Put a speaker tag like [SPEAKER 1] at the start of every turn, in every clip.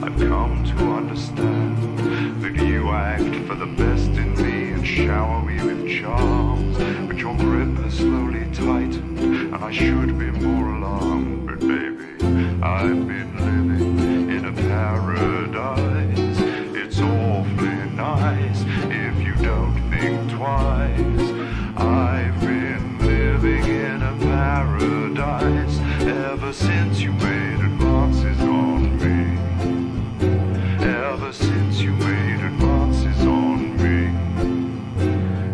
[SPEAKER 1] I've come to understand that you act for the best in me and shower me with charms. But your grip has slowly tightened, and I should be more alarmed. But baby, I've been living in a paradise. It's awfully nice if you don't think twice. I've been living in a paradise ever since you made advances on me. Ever since you made advances on me.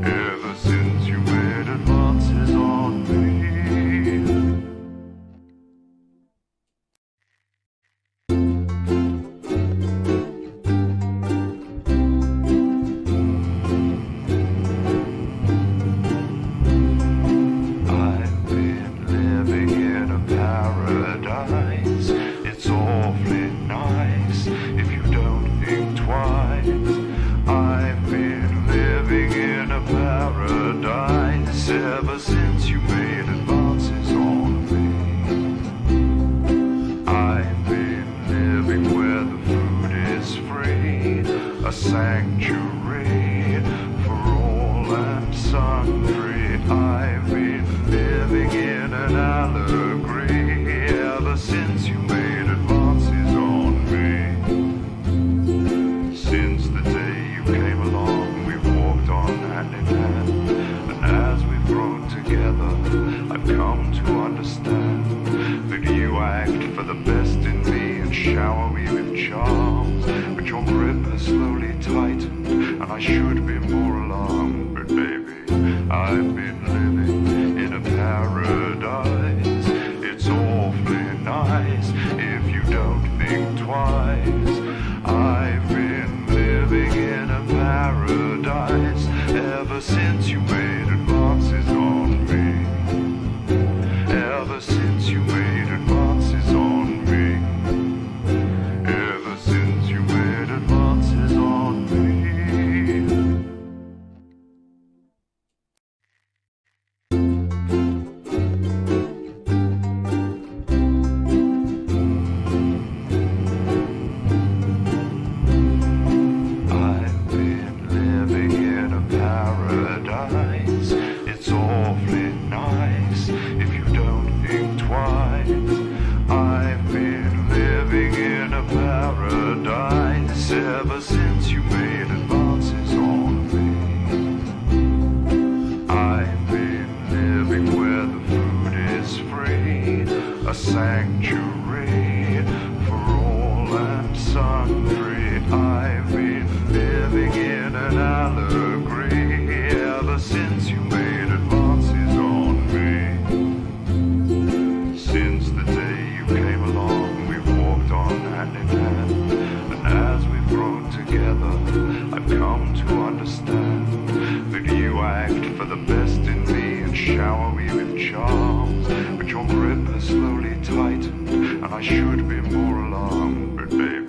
[SPEAKER 1] Ever since you made advances on me. I've been living in a paradise. It's awfully nice if you don't think twice. I've been living in a paradise ever since you made advances on me. I've been living where the food is free, a sanctuary for all and sundry. I've been living in an allegory ever since you made advances on me. Since the day you came along, we've walked on hand in hand, and as we've grown together, I've come to understand that you act for the best in me and shower me with charms. But your grip has slowly tightened, and I should be more alarmed. But baby, I've been living in a paradise. It's awfully nice if you don't think twice. I've been living in a paradise ever since you made advances on me. Ever since you made advances on me. Ever since you made advances on me. I've been living in a paradise. It's awfully nice if you don't think twice. I've been living in a paradise ever since you made advances on me. I've been living where the food is free, a sanctuary for all and sundry. I've been living in an allegory ever since you made advances on me. Since the day you came along, we've walked on hand in hand, and as we've grown together, I've come to understand that you act for the best in me and shower me with charms. But your grip has slowly tightened, and I should be more alarmed. But baby,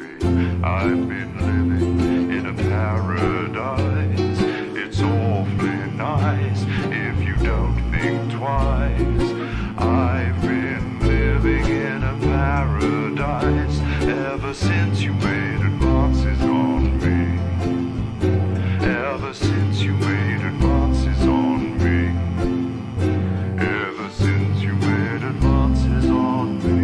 [SPEAKER 1] I've been living in a paradise. It's awfully nice if you don't think twice. I've been living in a paradise ever since you made advances on me. Ever since you made advances on me. Ever since you made advances on me.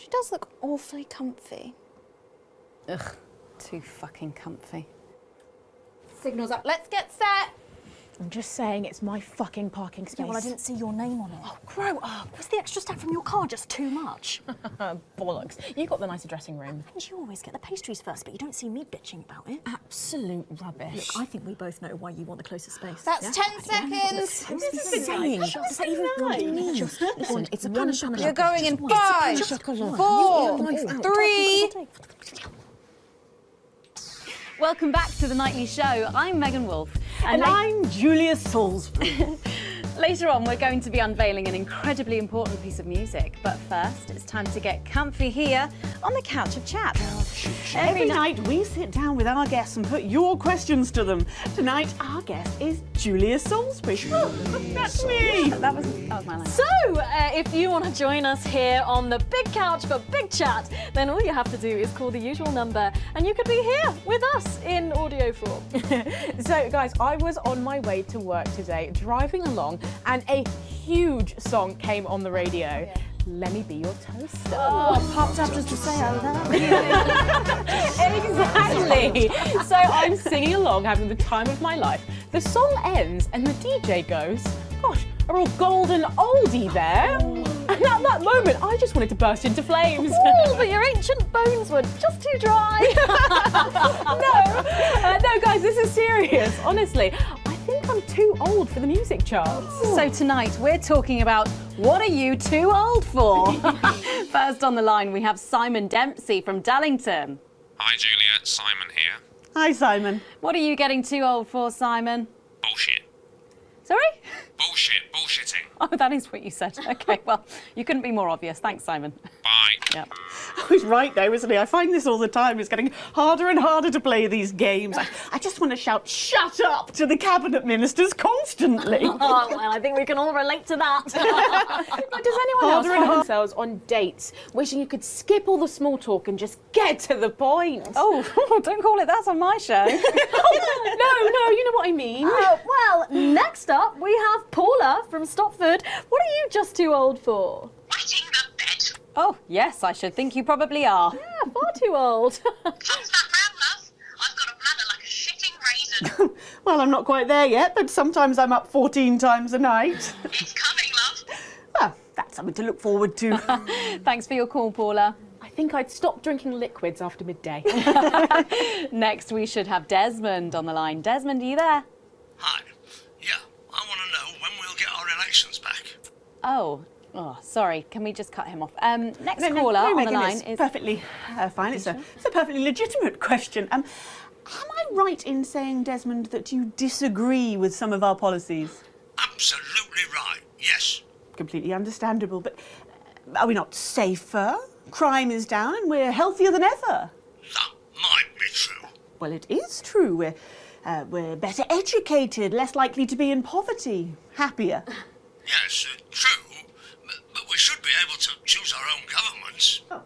[SPEAKER 2] She does look awfully comfy.
[SPEAKER 3] Ugh, too fucking comfy.
[SPEAKER 2] Signal's up. Let's get set.
[SPEAKER 4] I'm just saying it's my fucking parking space.
[SPEAKER 5] Yeah, well, I didn't see your name on it. Oh, grow up. Was the extra step from your car just too much?
[SPEAKER 4] Bollocks. You got the nicer dressing room.
[SPEAKER 5] And you always get the pastries first, but you don't see me bitching about it.
[SPEAKER 4] Absolute rubbish.
[SPEAKER 5] Look, I think we both know why you want the closer space.
[SPEAKER 2] That's 10 seconds.
[SPEAKER 5] What is it saying? Does that even what do you mean? Listen, it's a pan shop.
[SPEAKER 2] You're going in 5, 4, 3.
[SPEAKER 3] Welcome back to The Nightly Show. I'm Megan Wolfe.
[SPEAKER 4] And I'm Julia Salisbury.
[SPEAKER 3] Later on, we're going to be unveiling an incredibly important piece of music. But first, it's time to get comfy here on the Couch of Chat.
[SPEAKER 4] Every night we sit down with our guests and put your questions to them. Tonight, our guest is Julia Salisbury. Oh, that's me.
[SPEAKER 3] That was my line.
[SPEAKER 6] So, if you want to join us here on the big couch for big chat, then all you have to do is call the usual number and you could be here with us in audio form.
[SPEAKER 4] So, guys, I was on my way to work today, driving along, and a huge song came on the radio. Yeah. Let me be your toaster.
[SPEAKER 5] Oh, popped up just to say I love you.
[SPEAKER 4] Exactly. So I'm singing along, having the time of my life. The song ends and the DJ goes, gosh, a real golden oldie there. And at that moment, I just wanted to burst into flames.
[SPEAKER 6] Oh, but your ancient bones were just too dry.
[SPEAKER 4] No, guys, this is serious. Honestly, I think I'm too old for the music charts.
[SPEAKER 3] So tonight, we're talking about what are you too old for? First on the line, we have Simon Dempsey from Dallington.
[SPEAKER 7] Hi, Julia. Simon here.
[SPEAKER 4] Hi, Simon.
[SPEAKER 3] What are you getting too old for, Simon?
[SPEAKER 7] Bullshit.
[SPEAKER 3] Sorry?
[SPEAKER 7] Bullshit. Bullshitting.
[SPEAKER 3] Oh, that is what you said. Okay, well, you couldn't be more obvious. Thanks, Simon.
[SPEAKER 7] Bye.
[SPEAKER 3] Yep.
[SPEAKER 4] Oh, he's right though, isn't he? I find this all the time. It's getting harder and harder to play these games. I just want to shout, shut up, to the cabinet ministers constantly.
[SPEAKER 6] Oh, well, I think we can all relate to that.
[SPEAKER 4] Does anyone else find themselves on dates wishing you could skip all the small talk and just get to the point?
[SPEAKER 3] Oh, don't call it that on my show.
[SPEAKER 4] No, you know what I mean.
[SPEAKER 6] Well, next up we have Paula from Stopford. What are you just too old for?
[SPEAKER 8] Wetting the bed.
[SPEAKER 3] Oh, yes, I should think you probably are.
[SPEAKER 6] Yeah, far too old.
[SPEAKER 8] Pass that round, love. I've got a bladder like a shitting raisin.
[SPEAKER 4] Well, I'm not quite there yet, but sometimes I'm up 14 times a night.
[SPEAKER 8] It's coming, love.
[SPEAKER 4] Well, that's something to look forward to.
[SPEAKER 3] Thanks for your call, Paula.
[SPEAKER 4] I think I'd stop drinking liquids after midday.
[SPEAKER 3] Next, we should have Desmond on the line. Desmond, are you there?
[SPEAKER 9] Hi. Yeah, I want to know when we'll get our elections back.
[SPEAKER 3] Oh, sorry. Can we just cut him off? Next caller on
[SPEAKER 4] Megan,
[SPEAKER 3] the line
[SPEAKER 4] it's
[SPEAKER 3] is...
[SPEAKER 4] perfectly fine. It's a perfectly legitimate question. Am I right in saying, Desmond, that you disagree with some of our policies?
[SPEAKER 9] Absolutely right, yes.
[SPEAKER 4] Completely understandable, but are we not safer? Crime is down and we're healthier than ever.
[SPEAKER 9] That might be true.
[SPEAKER 4] Well, it is true. We're better educated, less likely to be in poverty, happier.
[SPEAKER 9] Yes, true. But we should be able to choose our own governments.
[SPEAKER 4] Oh,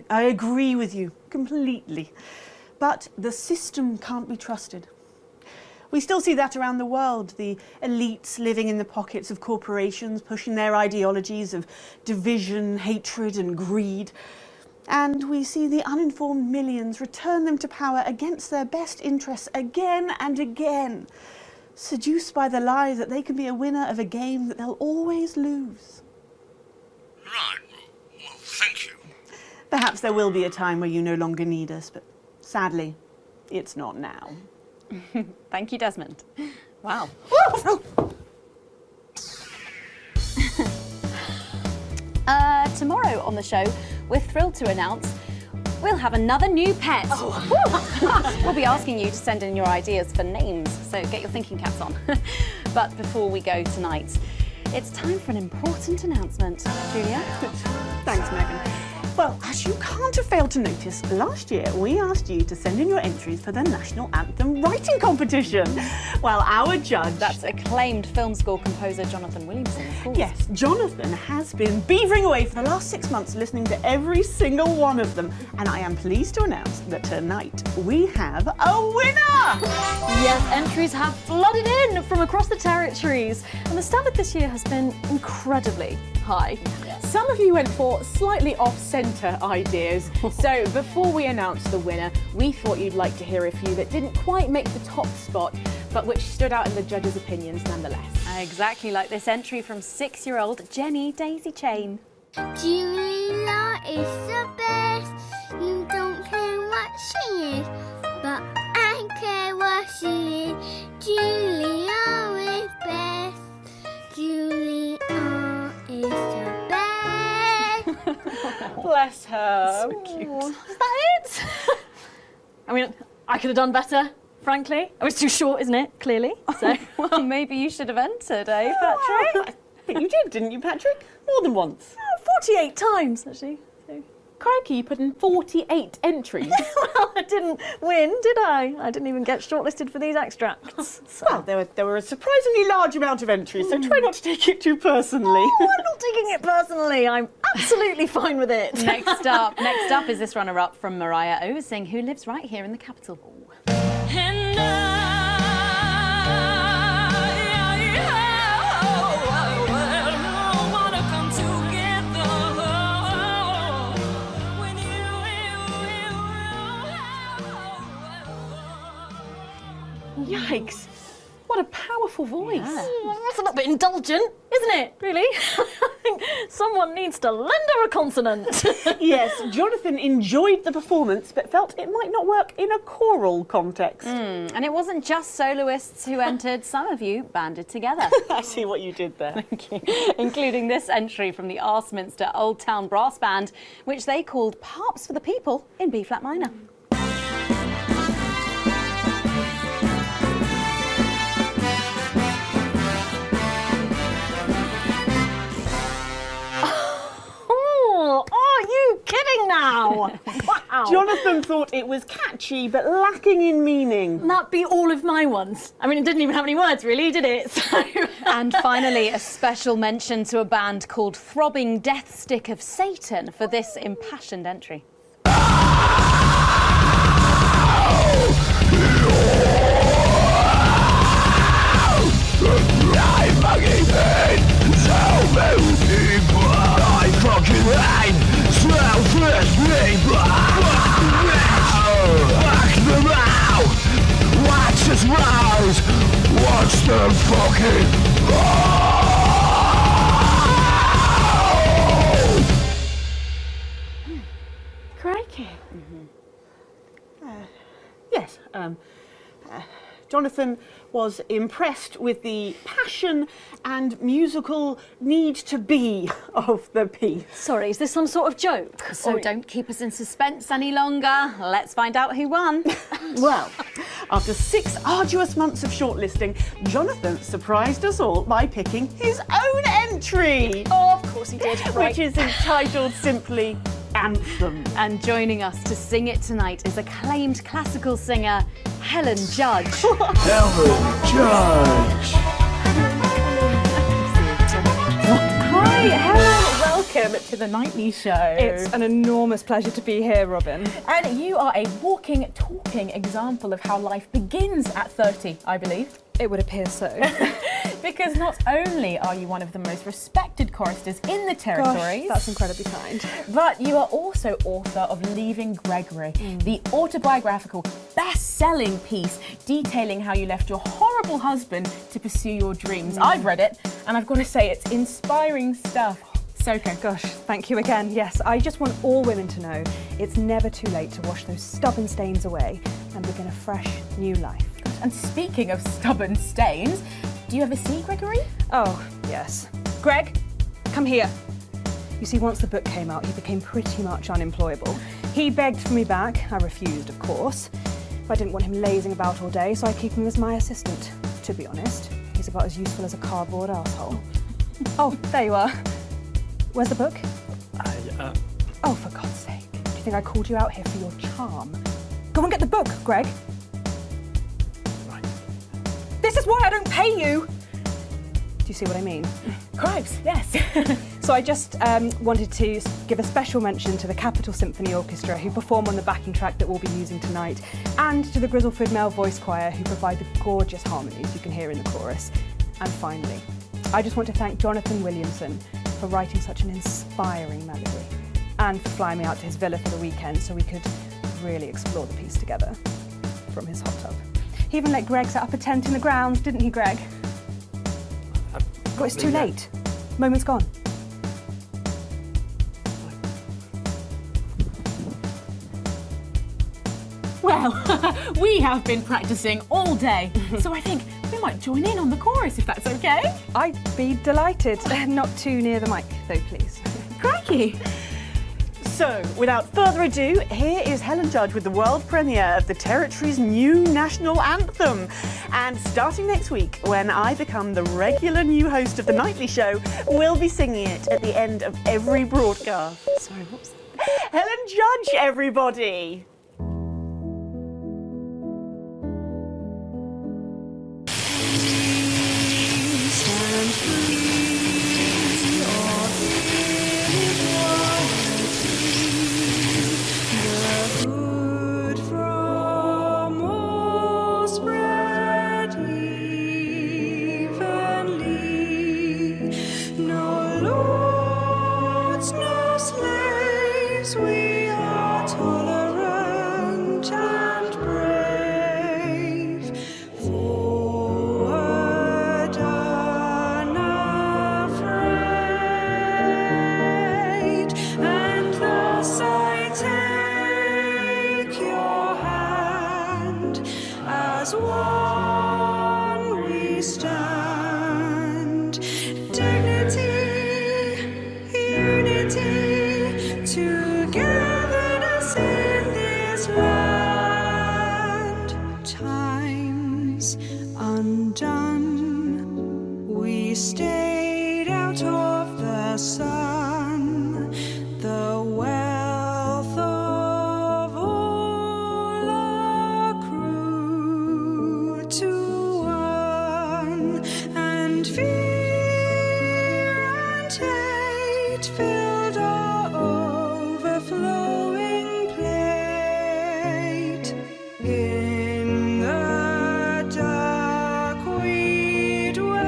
[SPEAKER 4] I agree with you completely. But the system can't be trusted. We still see that around the world, the elites living in the pockets of corporations, pushing their ideologies of division, hatred and greed. And we see the uninformed millions return them to power against their best interests again and again, seduced by the lie that they can be a winner of a game that they'll always lose.
[SPEAKER 9] Right. Well, thank you.
[SPEAKER 4] Perhaps there will be a time where you no longer need us, but sadly, it's not now.
[SPEAKER 3] Thank you, Desmond. Wow. Tomorrow on the show, we're thrilled to announce we'll have another new pet. We'll be asking you to send in your ideas for names, so get your thinking caps on. But before we go tonight, it's time for an important announcement. Julia?
[SPEAKER 4] Thanks, Megan. Well, as you can't have failed to notice, last year we asked you to send in your entries for the National Anthem Writing Competition. Well, our judge...
[SPEAKER 3] That's acclaimed film score composer Jonathan Williamson, of course.
[SPEAKER 4] Yes, Jonathan has been beavering away for the last 6 months listening to every single one of them. And I am pleased to announce that tonight we have a winner!
[SPEAKER 6] Yes, entries have flooded in from across the territories. And the standard this year has been incredibly
[SPEAKER 10] Hi. Some of you went for slightly off-centre ideas, so before we announce the winner, we thought you'd like to hear a few that didn't quite make the top spot, but which stood out in the judges' opinions nonetheless.
[SPEAKER 3] Exactly like this entry from 6-year-old Jenny Daisy Chain.
[SPEAKER 11] Julia is the best. You don't care what she is, but I care what she is. Julia is best. Julia is the best.
[SPEAKER 10] Bless her.
[SPEAKER 6] So cute. Is that it? I mean, I could have done better, frankly. It was too short, isn't it? Clearly. So.
[SPEAKER 3] Well, maybe you should have entered, eh, Patrick?
[SPEAKER 4] I think you did, didn't you, Patrick? More than once.
[SPEAKER 6] 48 times, actually. So.
[SPEAKER 10] Crikey, you put in 48 entries.
[SPEAKER 6] Well, I didn't win, did I? I didn't even get shortlisted for these extracts. So.
[SPEAKER 4] Well, there were a surprisingly large amount of entries, so try not to take it too personally.
[SPEAKER 6] Oh, I'm not taking it personally. I'm absolutely fine with it.
[SPEAKER 3] Next up is this runner-up from Mariah Oversing, who lives right here in the capital.
[SPEAKER 10] Yikes. What a powerful voice.
[SPEAKER 6] Yeah. That's a little bit indulgent, isn't it, really? I think someone needs to lend her a consonant.
[SPEAKER 4] Yes, Jonathan enjoyed the performance but felt it might not work in a choral context.
[SPEAKER 3] And it wasn't just soloists who entered, some of you banded together.
[SPEAKER 4] I see what you did there.
[SPEAKER 3] Thank you. Including this entry from the Arseminster Old Town Brass Band, which they called Parps for the People in B-flat minor.
[SPEAKER 6] Are you kidding now? Wow.
[SPEAKER 4] Jonathan thought it was catchy but lacking in meaning.
[SPEAKER 6] That be all of my ones. I mean, it didn't even have any words, really, did it? So.
[SPEAKER 3] And finally, a special mention to a band called Throbbing Death Stick of Satan for this impassioned entry.
[SPEAKER 9] Watch them fucking
[SPEAKER 10] Crikey.
[SPEAKER 4] Yes, Jonathan was impressed with the passion and musical need to be of the piece.
[SPEAKER 6] Sorry, is this some sort of joke?
[SPEAKER 3] So don't keep us in suspense any longer. Let's find out who won.
[SPEAKER 4] Well, after 6 arduous months of shortlisting, Jonathan surprised us all by picking his own entry.
[SPEAKER 6] Oh, of course he did.
[SPEAKER 4] Which is entitled simply Anthem.
[SPEAKER 3] And joining us to sing it tonight is acclaimed classical singer Helen Judge.
[SPEAKER 9] Helen Judge.
[SPEAKER 10] Hi, Helen. Welcome to the Nightly Show.
[SPEAKER 12] It's an enormous pleasure to be here, Robyn.
[SPEAKER 10] And you are a walking, talking example of how life begins at 30, I believe.
[SPEAKER 12] It would appear so.
[SPEAKER 10] Because not only are you one of the most respected choristers in the territories,
[SPEAKER 12] Gosh, that's incredibly kind,
[SPEAKER 10] but you are also author of Leaving Gregory, the autobiographical, best-selling piece detailing how you left your horrible husband to pursue your dreams. I've read it, and I've got to say it's inspiring stuff. So good.
[SPEAKER 12] Gosh, thank you again. Yes, I just want all women to know it's never too late to wash those stubborn stains away and begin a fresh, new life.
[SPEAKER 10] And speaking of stubborn stains, do you ever see Gregory?
[SPEAKER 12] Oh, yes. Greg, come here. You see, once the book came out, he became pretty much unemployable. He begged for me back. I refused, of course. I didn't want him lazing about all day, so I keep him as my assistant. To be honest, he's about as useful as a cardboard asshole. Oh, there you are. Where's the book? Oh, for God's sake. Do you think I called you out here for your charm? Go and get the book, Greg. Right. This is why I don't pay you! Do you see what I mean?
[SPEAKER 10] Cripes, yes.
[SPEAKER 12] So I just wanted to give a special mention to the Capitol Symphony Orchestra, who perform on the backing track that we'll be using tonight, and to the Grizzleford Male Voice Choir, who provide the gorgeous harmonies you can hear in the chorus. And finally, I just want to thank Jonathan Williamson for writing such an inspiring melody, and for flying me out to his villa for the weekend so we could really explore the piece together from his hot tub. He even let Greg set up a tent in the grounds, didn't he, Greg? Oh, it's too late. Moment's gone.
[SPEAKER 10] Well, we have been practicing all day, so I think we might join in on the chorus if that's okay.
[SPEAKER 12] I'd be delighted. Not too near the mic, though, please.
[SPEAKER 10] Crikey!
[SPEAKER 4] So, without further ado, here is Helen Judge with the world premiere of the Territory's new national anthem. And starting next week, when I become the regular new host of The Nightly Show, we'll be singing it at the end of every broadcast.
[SPEAKER 10] Sorry, what's that?
[SPEAKER 4] Helen Judge, everybody!
[SPEAKER 1] We are tolerant and brave, forward unafraid, and thus I take your hand, as one we stand, dignity, unity, togetherness in this land. Times undone, we stayed out of the sun, the wealth of all our crew to earn, and fear and hate filled our overflowing plate. In the dark we'd wait,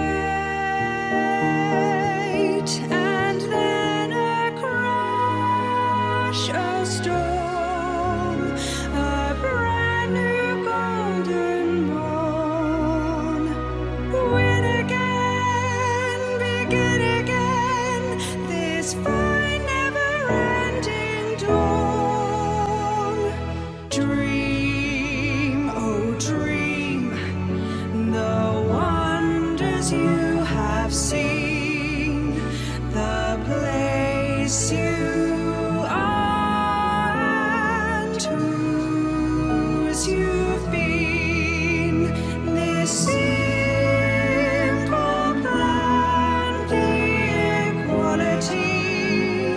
[SPEAKER 1] and then a crash, a storm, a brand new golden morn. Win again, begin again, this fine never-ending dawn. Dream, oh dream, the wonders you have seen, the place you are and whose you've been. This simple plan, the equality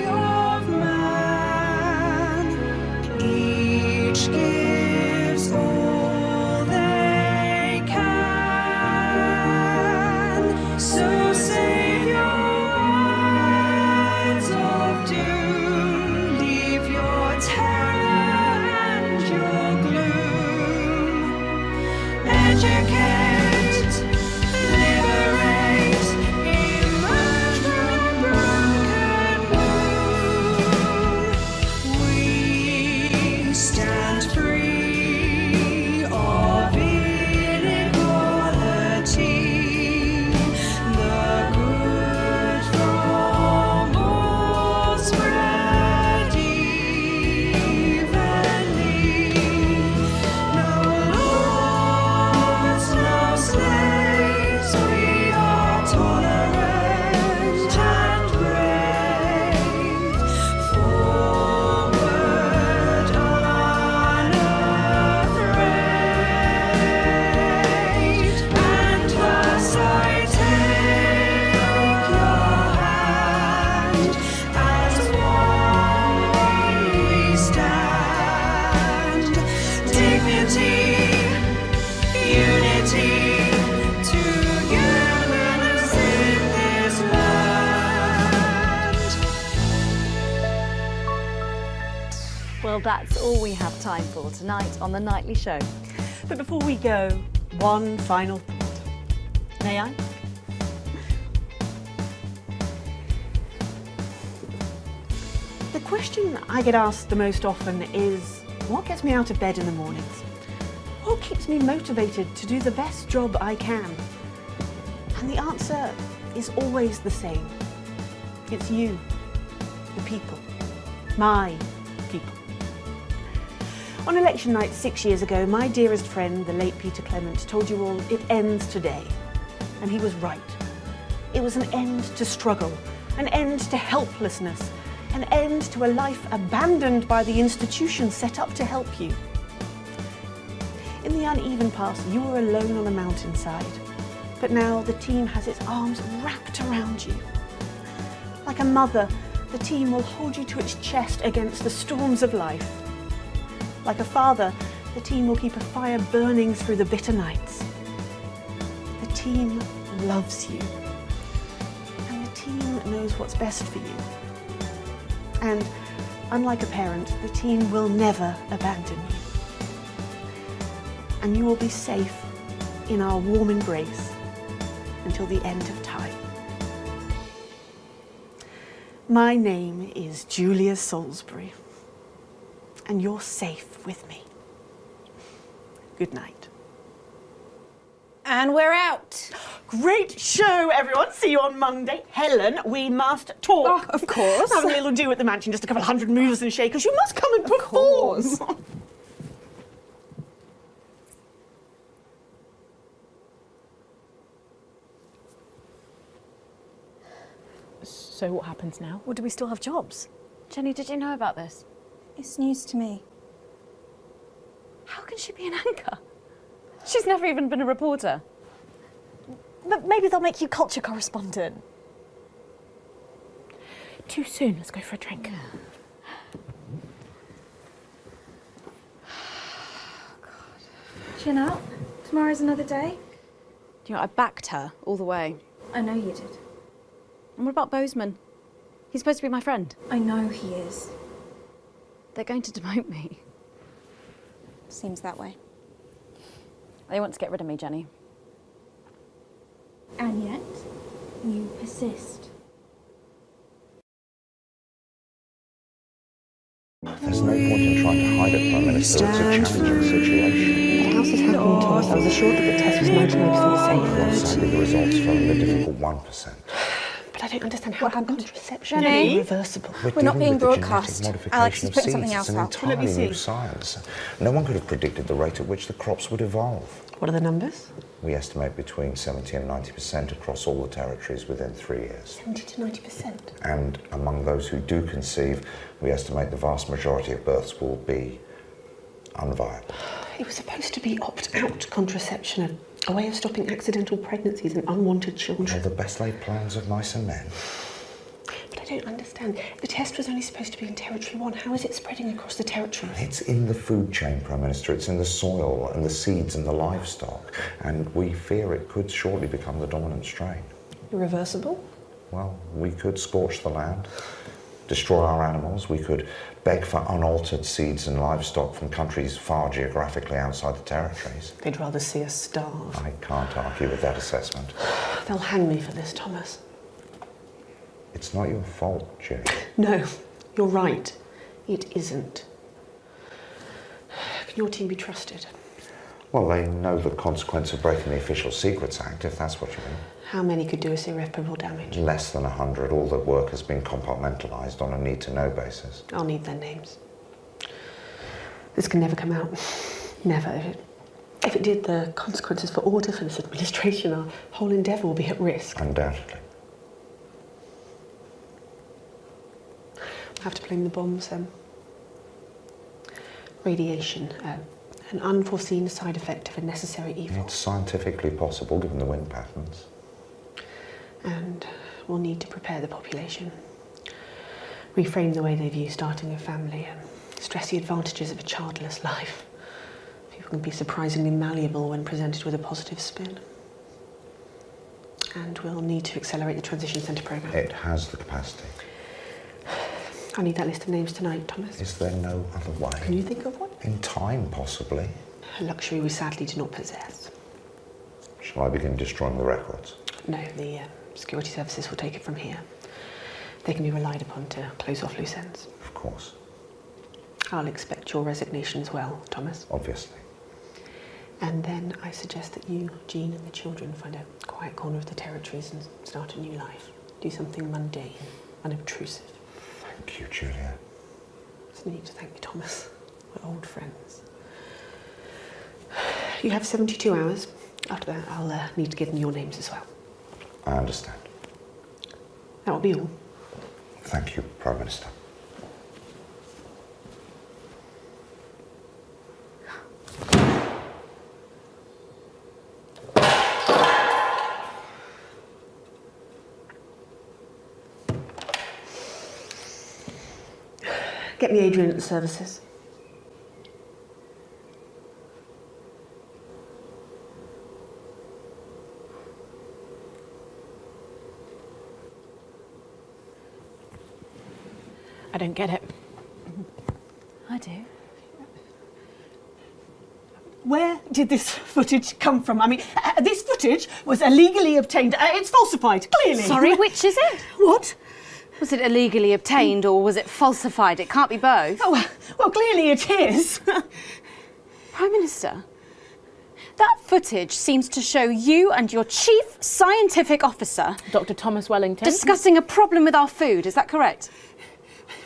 [SPEAKER 1] of man, each gives all they can. So save your words of doom, leave your terror and your gloom. Educate, liberate, emerge from broken womb. We stand free of inequality, the good from all spread evenly. No lords, no slaves, we are tolerant and brave, forward unafraid, and thus I take your hand, as one we stand, dignity, unity, togetherness in this land.
[SPEAKER 3] Well, that's all we have time for tonight on The Nightly Show.
[SPEAKER 4] But before we go, one final thought. May I? The question I get asked the most often is, what gets me out of bed in the mornings? What keeps me motivated to do the best job I can? And the answer is always the same. It's you, the people, my people. On election night 6 years ago, my dearest friend, the late Peter Clement, told you all it ends today. And he was right. It was an end to struggle, an end to helplessness, an end to a life abandoned by the institutions set up to help you. In the uneven past, you were alone on a mountainside, but now the team has its arms wrapped around you. Like a mother, the team will hold you to its chest against the storms of life. Like a father, the team will keep a fire burning through the bitter nights. The team loves you, and the team knows what's best for you. And unlike a parent, the team will never abandon you. And you will be safe in our warm embrace until the end of time. My name is Julia Salisbury, and you're safe with me. Good night.
[SPEAKER 2] And we're out.
[SPEAKER 4] Great show, everyone. See you on Monday. Helen, we must talk.
[SPEAKER 2] Oh, of course.
[SPEAKER 4] Having a little do at the mansion, just a couple of 100 movers and shakers. You must come and perform.
[SPEAKER 2] Of course.
[SPEAKER 10] So what happens now?
[SPEAKER 6] Well, do we still have jobs?
[SPEAKER 3] Jenny, did you know about this?
[SPEAKER 5] It's news to me.
[SPEAKER 3] How can she be an anchor? She's never even been a reporter.
[SPEAKER 6] But maybe they'll make you culture correspondent.
[SPEAKER 10] Too soon. Let's go for a drink.
[SPEAKER 5] Chin up. Tomorrow's another day.
[SPEAKER 3] You know, I backed her all the way.
[SPEAKER 5] I know you did.
[SPEAKER 3] And what about Bozeman? He's supposed to be my friend.
[SPEAKER 5] I know he is.
[SPEAKER 3] They're going to demote me.
[SPEAKER 2] Seems that way.
[SPEAKER 3] They want to get rid of me, Jenny.
[SPEAKER 5] And yet, you persist.
[SPEAKER 13] There's no point in trying to hide it, Prime Minister. It's a challenging situation.
[SPEAKER 4] The House has happened to us. I was assured that the test was 99% safe.
[SPEAKER 13] Well, sadly, the results fell in the difficult 1%.
[SPEAKER 4] But I don't understand how contraception
[SPEAKER 2] Jenny?
[SPEAKER 4] is reversible.
[SPEAKER 2] We're not being
[SPEAKER 13] dealing with the
[SPEAKER 2] broadcast.
[SPEAKER 13] genetic
[SPEAKER 2] Alex
[SPEAKER 13] modification
[SPEAKER 2] is putting
[SPEAKER 13] of
[SPEAKER 2] something
[SPEAKER 13] seeds.
[SPEAKER 2] else
[SPEAKER 13] It's an
[SPEAKER 2] out.
[SPEAKER 4] Well, let me
[SPEAKER 13] entirely new
[SPEAKER 4] see.
[SPEAKER 13] science. No one could have predicted the rate at which the crops would evolve.
[SPEAKER 4] What are the numbers?
[SPEAKER 13] We estimate between 70 and 90% across all the territories within 3 years.
[SPEAKER 4] 70 to 90%.
[SPEAKER 13] And among those who do conceive, we estimate the vast majority of births will be unviable.
[SPEAKER 4] It was supposed to be opt-out contraception, a way of stopping accidental pregnancies and unwanted children.
[SPEAKER 13] Well, the best laid plans of mice and men.
[SPEAKER 4] But I don't understand. The test was only supposed to be in Territory 1. How is it spreading across the territories?
[SPEAKER 13] It's in the food chain, Prime Minister. It's in the soil and the seeds and the livestock. And we fear it could shortly become the dominant strain.
[SPEAKER 4] Irreversible?
[SPEAKER 13] Well, we could scorch the land, destroy our animals. We could beg for unaltered seeds and livestock from countries far geographically outside the territories.
[SPEAKER 4] They'd rather see us starve.
[SPEAKER 13] I can't argue with that assessment.
[SPEAKER 4] They'll hang me for this, Thomas.
[SPEAKER 13] It's not your fault, Jenny.
[SPEAKER 4] No, you're right. It isn't. Can your team be trusted?
[SPEAKER 13] Well, they know the consequence of breaking the Official Secrets Act, if that's what you mean.
[SPEAKER 4] How many could do us irreparable damage?
[SPEAKER 13] Less than 100. All the work has been compartmentalised on a need-to-know basis.
[SPEAKER 4] I'll need their names. This can never come out. Never. If it did, the consequences for order for this administration, our whole endeavour will be at risk.
[SPEAKER 13] Undoubtedly.
[SPEAKER 4] We'll have to blame the bombs then. Radiation, an unforeseen side effect of a necessary evil.
[SPEAKER 13] It's scientifically possible, given the wind patterns.
[SPEAKER 4] And we'll need to prepare the population. Reframe the way they view starting a family and stress the advantages of a childless life. People can be surprisingly malleable when presented with a positive spin. And we'll need to accelerate the Transition Centre programme.
[SPEAKER 13] It has the capacity.
[SPEAKER 4] I need that list of names tonight, Thomas.
[SPEAKER 13] Is there no other way?
[SPEAKER 4] Can you think of one?
[SPEAKER 13] In time, possibly.
[SPEAKER 4] A luxury we sadly do not possess.
[SPEAKER 13] Shall I begin destroying the records?
[SPEAKER 4] No, the security services will take it from here. They can be relied upon to close off loose ends.
[SPEAKER 13] Of course.
[SPEAKER 4] I'll expect your resignation as well, Thomas.
[SPEAKER 13] Obviously.
[SPEAKER 4] And then I suggest that you, Jean, and the children find a quiet corner of the territories and start a new life. Do something mundane, unobtrusive.
[SPEAKER 13] Thank you, Julia.
[SPEAKER 4] There's no need to thank me, Thomas. We're old friends. You have 72 hours. After that, I'll need to give them your names as well.
[SPEAKER 13] I understand.
[SPEAKER 4] That will be all.
[SPEAKER 13] Thank you, Prime Minister.
[SPEAKER 4] Get me Adrian at the services.
[SPEAKER 10] I don't get it.
[SPEAKER 5] I do.
[SPEAKER 4] Where did this footage come from? I mean, this footage was illegally obtained. It's falsified, clearly.
[SPEAKER 3] Sorry, which is it?
[SPEAKER 4] What?
[SPEAKER 3] Was it illegally obtained or was it falsified? It can't be both.
[SPEAKER 4] Oh, well, clearly it is.
[SPEAKER 3] Prime Minister, that footage seems to show you and your chief scientific officer,
[SPEAKER 10] Dr. Thomas Wellington,
[SPEAKER 3] discussing a problem with our food. Is that correct?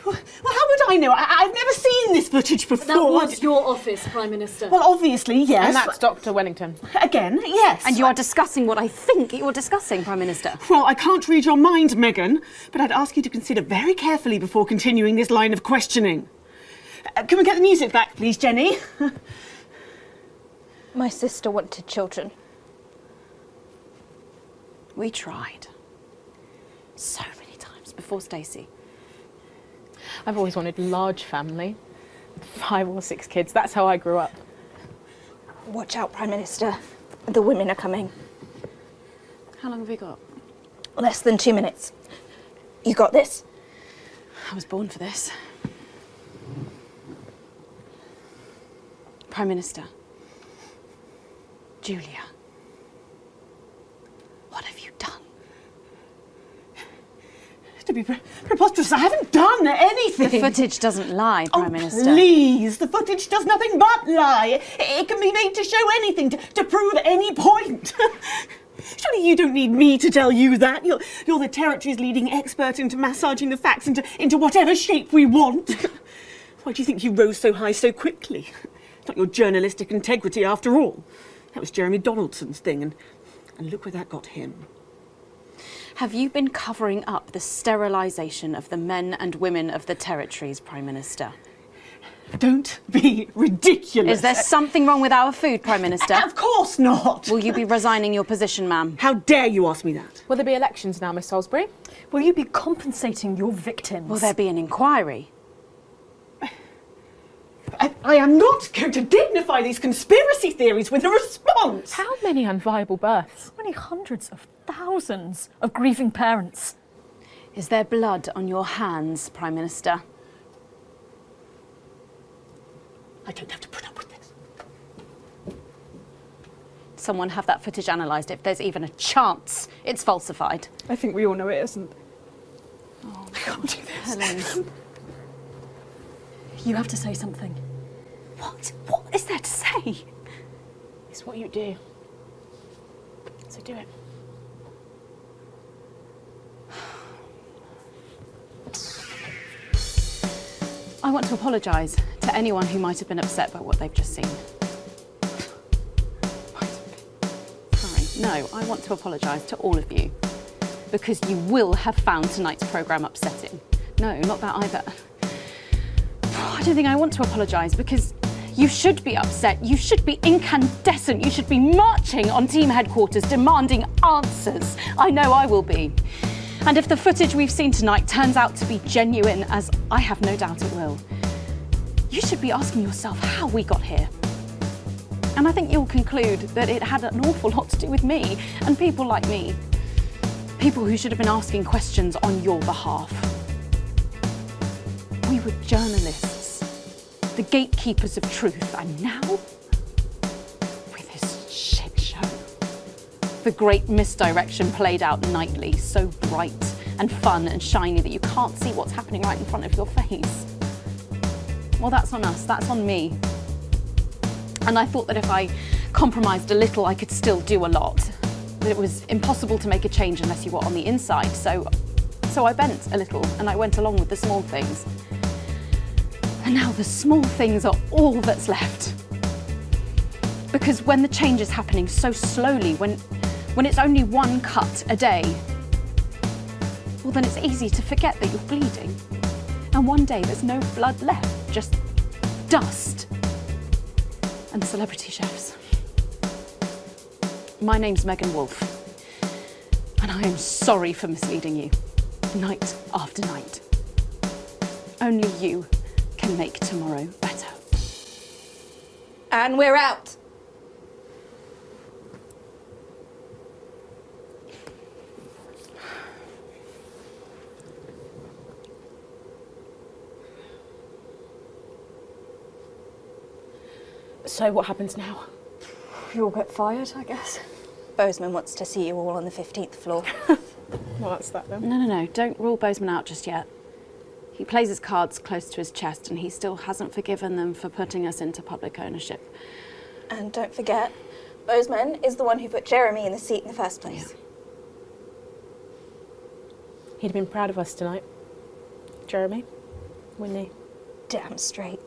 [SPEAKER 4] Well, how would I know? I've never seen this footage before.
[SPEAKER 6] That was your office, Prime Minister.
[SPEAKER 4] Well, obviously, yes.
[SPEAKER 10] And that's Dr. Wellington.
[SPEAKER 4] Again, yes.
[SPEAKER 3] And you are discussing what I think you're discussing, Prime Minister.
[SPEAKER 4] Well, I can't read your mind, Megan, but I'd ask you to consider very carefully before continuing this line of questioning. Can we get the music back, please, Jenny?
[SPEAKER 5] My sister wanted children.
[SPEAKER 3] We tried. So many times before Stacey.
[SPEAKER 10] I've always wanted a large family. 5 or 6 kids. That's how I grew up.
[SPEAKER 5] Watch out, Prime Minister. The women are coming.
[SPEAKER 3] How long have we got?
[SPEAKER 5] Less than 2 minutes. You got this?
[SPEAKER 3] I was born for this. Prime Minister. Julia. What have you done?
[SPEAKER 4] To be preposterous, I haven't done anything.
[SPEAKER 3] The footage doesn't lie, Prime Minister.
[SPEAKER 4] Please, the footage does nothing but lie. It can be made to show anything, to prove any point. Surely you don't need me to tell you that. You're the territory's leading expert into massaging the facts into whatever shape we want. Why do you think you rose so high so quickly? It's not your journalistic integrity after all. That was Jeremy Donaldson's thing, and look where that got him.
[SPEAKER 3] Have you been covering up the sterilisation of the men and women of the territories, Prime Minister?
[SPEAKER 4] Don't be ridiculous.
[SPEAKER 3] Is there something wrong with our food, Prime Minister?
[SPEAKER 4] Of course not.
[SPEAKER 3] Will you be resigning your position, ma'am?
[SPEAKER 4] How dare you ask me that?
[SPEAKER 10] Will there be elections now, Miss Salisbury?
[SPEAKER 5] Will you be compensating your victims?
[SPEAKER 3] Will there be an inquiry?
[SPEAKER 4] I am not going to dignify these conspiracy theories with a response.
[SPEAKER 10] How many unviable births?
[SPEAKER 5] Many hundreds of thousands of grieving parents.
[SPEAKER 3] Is there blood on your hands, Prime Minister?
[SPEAKER 4] I don't have to put up with this.
[SPEAKER 3] Someone have that footage analysed if there's even a chance it's falsified.
[SPEAKER 12] I think we all know it isn't.
[SPEAKER 3] Oh,
[SPEAKER 4] I can't do this.
[SPEAKER 3] Helen.
[SPEAKER 5] You have to say something.
[SPEAKER 3] What? What is there to say?
[SPEAKER 10] It's what you do. So do it.
[SPEAKER 3] I want to apologise to anyone who might have been upset by what they've just seen. Sorry, no, I want to apologise to all of you because you will have found tonight's programme upsetting. No, not that either. I don't think I want to apologise because you should be upset, you should be incandescent, you should be marching on team headquarters demanding answers. I know I will be. And if the footage we've seen tonight turns out to be genuine, as I have no doubt it will, you should be asking yourself how we got here. And I think you'll conclude that it had an awful lot to do with me and people like me. People who should have been asking questions on your behalf. We were journalists, the gatekeepers of truth, and now, with this shit show. The great misdirection played out nightly, so bright and fun and shiny that you can't see what's happening right in front of your face. Well, that's on us, that's on me. And I thought that if I compromised a little, I could still do a lot. That it was impossible to make a change unless you were on the inside. So I bent a little and I went along with the small things. And now the small things are all that's left. Because when the change is happening so slowly, when it's only one cut a day, well then it's easy to forget that you're bleeding. And one day there's no blood left, just dust. And celebrity chefs. My name's Megan Wolfe, and I am sorry for misleading you, night after night. Only you can make tomorrow better.
[SPEAKER 2] And we're out.
[SPEAKER 12] So what happens now? You all get fired, I guess.
[SPEAKER 5] Bozeman wants to see you all on the 15th floor.
[SPEAKER 12] Well, that's that then.
[SPEAKER 3] No, don't rule Bozeman out just yet. He plays his cards close to his chest and he still hasn't forgiven them for putting us into public ownership.
[SPEAKER 5] And don't forget, Bozeman is the one who put Jeremy in the seat in the first place.
[SPEAKER 3] Yeah.
[SPEAKER 12] He'd have been proud of us tonight. Jeremy, wouldn't he?
[SPEAKER 5] Damn straight.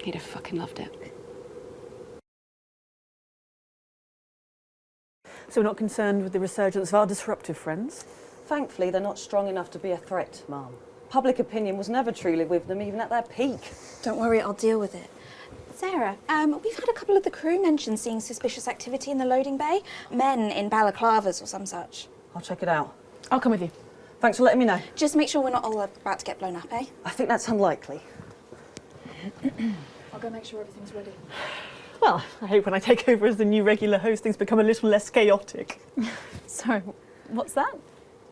[SPEAKER 3] He'd have fucking loved it.
[SPEAKER 4] So we're not concerned with the resurgence of our disruptive friends?
[SPEAKER 2] Thankfully, they're not strong enough to be a threat, Mum. Public opinion was never truly with them, even at their peak.
[SPEAKER 5] Don't worry, I'll deal with it. Sarah, we've had a couple of the crew mention seeing suspicious activity in the loading bay. Men in balaclavas or some such.
[SPEAKER 2] I'll check it out.
[SPEAKER 12] I'll come with you.
[SPEAKER 2] Thanks for letting me know.
[SPEAKER 5] Just make sure we're not all about to get blown up, eh?
[SPEAKER 2] I think that's unlikely.
[SPEAKER 5] I'll go make sure everything's ready.
[SPEAKER 4] Well, I hope when I take over as the new regular host, things become a little less chaotic.
[SPEAKER 3] Sorry, what's that?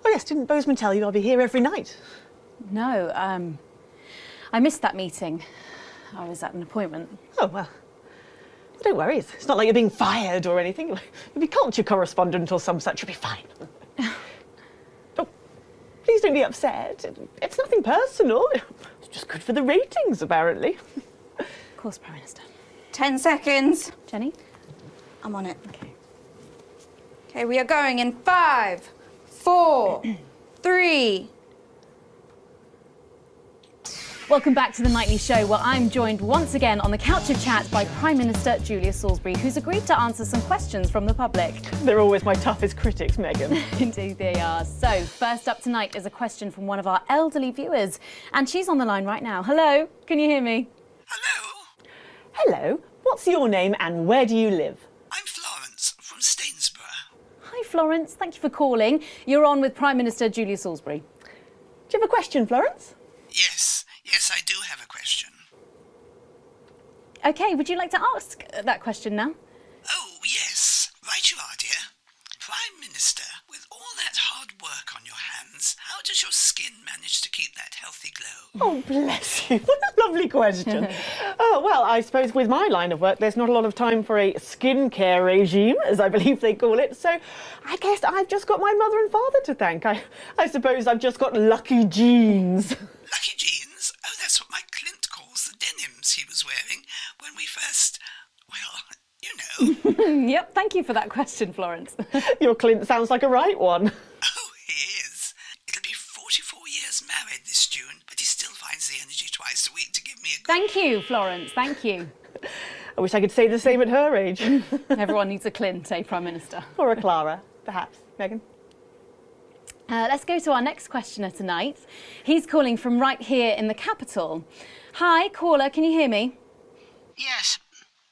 [SPEAKER 4] Oh yes, didn't Bozeman tell you I'll be here every night?
[SPEAKER 3] No, I missed that meeting. I was at an appointment.
[SPEAKER 4] Oh, well, don't worry. It's not like you're being fired or anything. You'll be culture correspondent or some such. You'll be fine. Oh, please don't be upset. It's nothing personal. It's just good for the ratings, apparently.
[SPEAKER 3] Of course, Prime Minister.
[SPEAKER 5] 10 seconds.
[SPEAKER 3] Jenny?
[SPEAKER 5] I'm on it. Okay, we are going in 5, 4, 3.
[SPEAKER 3] Welcome back to the Nightly Show, where I'm joined once again on the couch of chat by Prime Minister Julia Salisbury, who's agreed to answer some questions from the public.
[SPEAKER 4] They're always my toughest critics, Megan.
[SPEAKER 3] Indeed they are. So, first up tonight is a question from one of our elderly viewers, and she's on the line right now. Hello, can you hear me?
[SPEAKER 9] Hello?
[SPEAKER 4] Hello, what's your name and where do you live?
[SPEAKER 9] I'm Florence from Stainsborough.
[SPEAKER 3] Hi Florence, thank you for calling. You're on with Prime Minister Julia Salisbury.
[SPEAKER 4] Do you have a question, Florence?
[SPEAKER 9] Yes, I do have a question.
[SPEAKER 3] OK, would you like to ask that question now?
[SPEAKER 9] Oh, yes. Right you are, dear. Prime Minister, with all that hard work on your hands, how does your skin manage to keep that healthy glow?
[SPEAKER 4] Oh, bless you. What a lovely question. Oh, well, I suppose with my line of work, there's not a lot of time for a skincare regime, as I believe they call it. So I guess I've just got my mother and father to thank. I suppose I've just got lucky genes.
[SPEAKER 9] Lucky jeans? Oh, that's what my Clint calls the denims he was wearing when we first, well, you know.
[SPEAKER 3] Yep, thank you for that question, Florence.
[SPEAKER 4] Your Clint sounds like a right one.
[SPEAKER 9] Oh, he is. It'll be 44 years married this June, but he still finds the energy twice a week to give me a good...
[SPEAKER 3] Thank you, Florence, thank you.
[SPEAKER 4] I wish I could say the same at her age.
[SPEAKER 3] Everyone needs a Clint, eh, Prime Minister?
[SPEAKER 4] Or a Clara, perhaps. Megan?
[SPEAKER 3] Let's go to our next questioner tonight. He's calling from right here in the capital. Hi, caller, can you hear me?
[SPEAKER 14] Yes.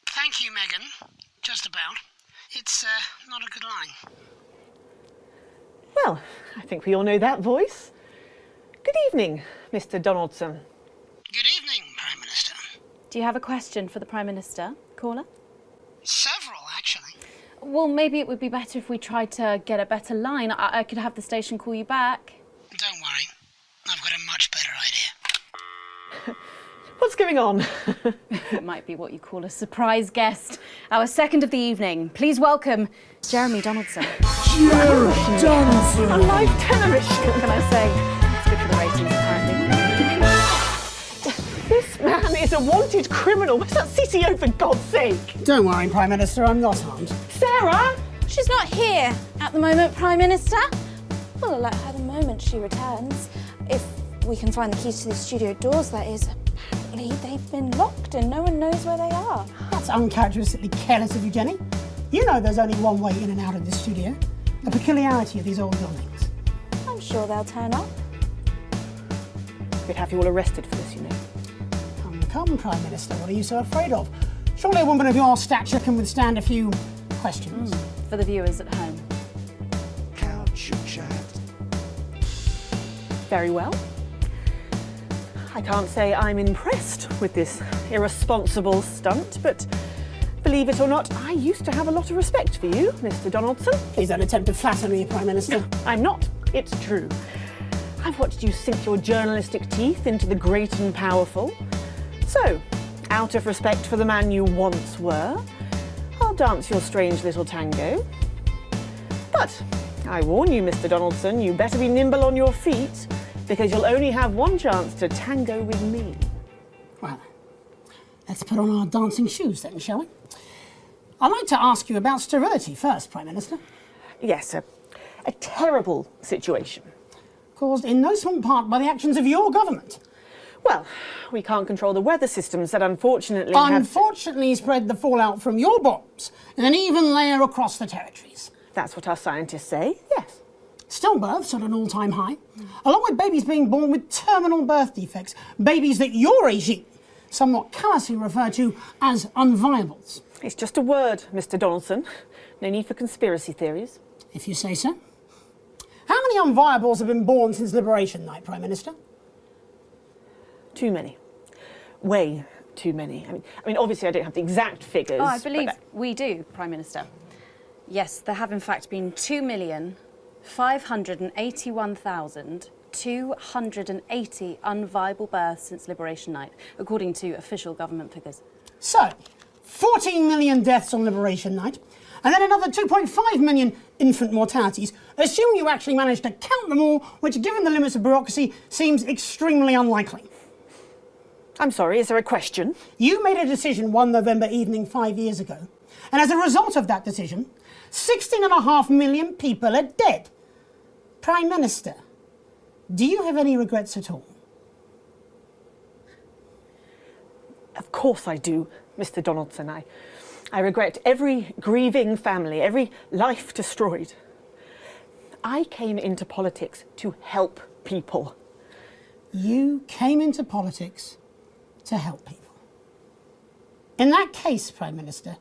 [SPEAKER 14] Thank you, Megan. Just about. It's not a good line.
[SPEAKER 4] Well, I think we all know that voice. Good evening, Mr. Donaldson.
[SPEAKER 14] Good evening, Prime Minister.
[SPEAKER 3] Do you have a question for the Prime Minister, caller?
[SPEAKER 14] Several, actually.
[SPEAKER 3] Well, maybe it would be better if we tried to get a better line. I could have the station call you back.
[SPEAKER 14] Don't worry. I've got a much better idea.
[SPEAKER 12] What's going on?
[SPEAKER 3] It might be what you call a surprise guest. Our second of the evening. Please welcome Jeremy Donaldson.
[SPEAKER 12] Jeremy Donaldson! On live television!
[SPEAKER 3] What can I say? It's good for the ratings, apparently.
[SPEAKER 12] This man is a wanted criminal. Where's that CCO, for God's sake?
[SPEAKER 14] Don't worry, Prime Minister, I'm not harmed.
[SPEAKER 12] Sarah?
[SPEAKER 5] She's not here at the moment, Prime Minister. We'll alert her the moment she returns. If we can find the keys to the studio doors, that is. Apparently they've been locked and no one knows where they are.
[SPEAKER 14] That's uncharacteristically careless of you, Jenny. You know there's only one way in and out of this studio. A peculiarity of these old buildings.
[SPEAKER 5] I'm sure they'll turn up.
[SPEAKER 12] We'd have you all arrested for this, you know.
[SPEAKER 14] Come, Prime Minister, what are you so afraid of? Surely a woman of your stature can withstand a few questions.
[SPEAKER 3] For the viewers at home.
[SPEAKER 13] Couch chat.
[SPEAKER 12] Very well. I can't say I'm impressed with this irresponsible stunt, but believe it or not, I used to have a lot of respect for you, Mr. Donaldson.
[SPEAKER 14] Please don't attempt to flatter me, Prime Minister.
[SPEAKER 12] No, I'm not. It's true. I've watched you sink your journalistic teeth into the great and powerful. So, out of respect for the man you once were, I'll dance your strange little tango. But I warn you, Mr. Donaldson, you better be nimble on your feet, because you'll only have one chance to tango with me.
[SPEAKER 14] Well, let's put on our dancing shoes then, shall we? I'd like to ask you about sterility first, Prime Minister.
[SPEAKER 12] Yes, a terrible situation.
[SPEAKER 14] Caused in no small part by the actions of your government.
[SPEAKER 12] Well, we can't control the weather systems that unfortunately
[SPEAKER 14] Unfortunately spread the fallout from your bombs in an even layer across the territories.
[SPEAKER 12] That's what our scientists say, yes.
[SPEAKER 14] Stillbirths at an all-time high, along with babies being born with terminal birth defects, babies that your regime somewhat callously refer to as unviables.
[SPEAKER 12] It's just a word, Mr. Donaldson. No need for conspiracy theories.
[SPEAKER 14] If you say so. How many unviables have been born since Liberation Night, Prime Minister?
[SPEAKER 12] Too many. Way too many. I mean, obviously I don't have the exact figures.
[SPEAKER 3] Oh, I believe we do, Prime Minister. Yes, there have in fact been 2,581,280 unviable births since Liberation Night, according to official government figures.
[SPEAKER 14] So, 14 million deaths on Liberation Night, and then another 2.5 million infant mortalities. Assume you actually managed to count them all, which, given the limits of bureaucracy, seems extremely unlikely.
[SPEAKER 12] I'm sorry, is there a question?
[SPEAKER 14] You made a decision one November evening 5 years ago, and as a result of that decision, 16.5 million people are dead. Prime Minister, do you have any regrets at all?
[SPEAKER 12] Of course I do, Mr. Donaldson. I regret every grieving family, every life destroyed. I came into politics to help people.
[SPEAKER 14] You came into politics to help people. In that case, Prime Minister,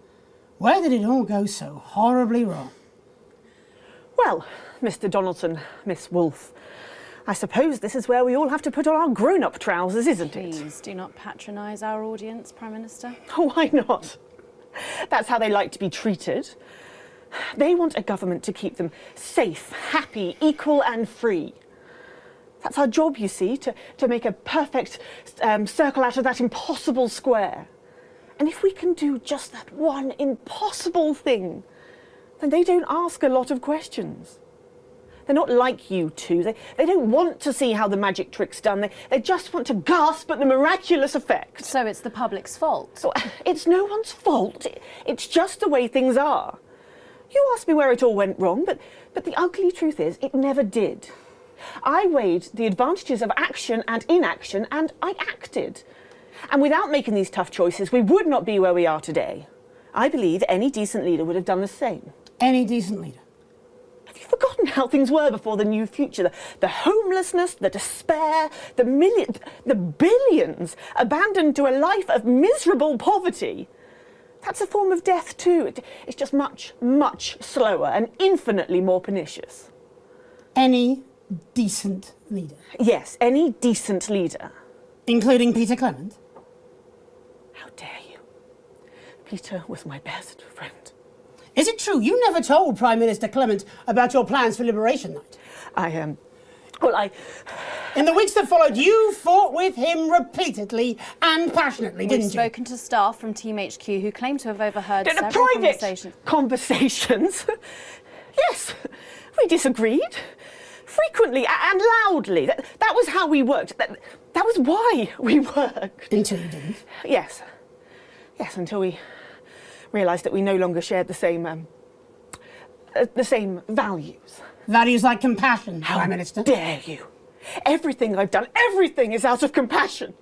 [SPEAKER 14] where did it all go so horribly wrong?
[SPEAKER 12] Well, Mr. Donaldson, Miss Wolfe, I suppose this is where we all have to put on our grown-up trousers, isn't it?
[SPEAKER 3] Please do not patronise our audience, Prime Minister.
[SPEAKER 12] Why not? That's how they like to be treated. They want a government to keep them safe, happy, equal and free. That's our job, you see, to make a perfect circle out of that impossible square. And if we can do just that one impossible thing, then they don't ask a lot of questions. They're not like you two. They don't want to see how the magic trick's done. They just want to gasp at the miraculous effect.
[SPEAKER 3] So it's the public's fault?
[SPEAKER 12] So, it's no one's fault. It's just the way things are. You asked me where it all went wrong, but the ugly truth is it never did. I weighed the advantages of action and inaction, and I acted. And without making these tough choices, we would not be where we are today. I believe any decent leader would have done the same.
[SPEAKER 14] Any decent leader?
[SPEAKER 12] Have you forgotten how things were before the new future? The homelessness, the despair, the billions abandoned to a life of miserable poverty. That's a form of death too. It's just much, much slower and infinitely more pernicious.
[SPEAKER 14] Any decent leader?
[SPEAKER 12] Yes, any decent leader.
[SPEAKER 14] Including Peter Clement?
[SPEAKER 12] How dare you? Peter was my best friend.
[SPEAKER 14] Is it true you never told Prime Minister Clement about your plans for Liberation Night? Well, in the weeks that followed, you fought with him repeatedly and passionately, didn't you?
[SPEAKER 3] We've spoken to staff from Team HQ who claim to have overheard several
[SPEAKER 15] private
[SPEAKER 3] conversations.
[SPEAKER 15] Yes, we disagreed. Frequently and loudly. That was how we worked. That was why we worked.
[SPEAKER 14] Until you didn't?
[SPEAKER 15] Yes. Yes, until we realised that we no longer shared the same values.
[SPEAKER 14] Values like compassion, Prime Minister.
[SPEAKER 15] How dare you? Everything I've done, everything is out of compassion.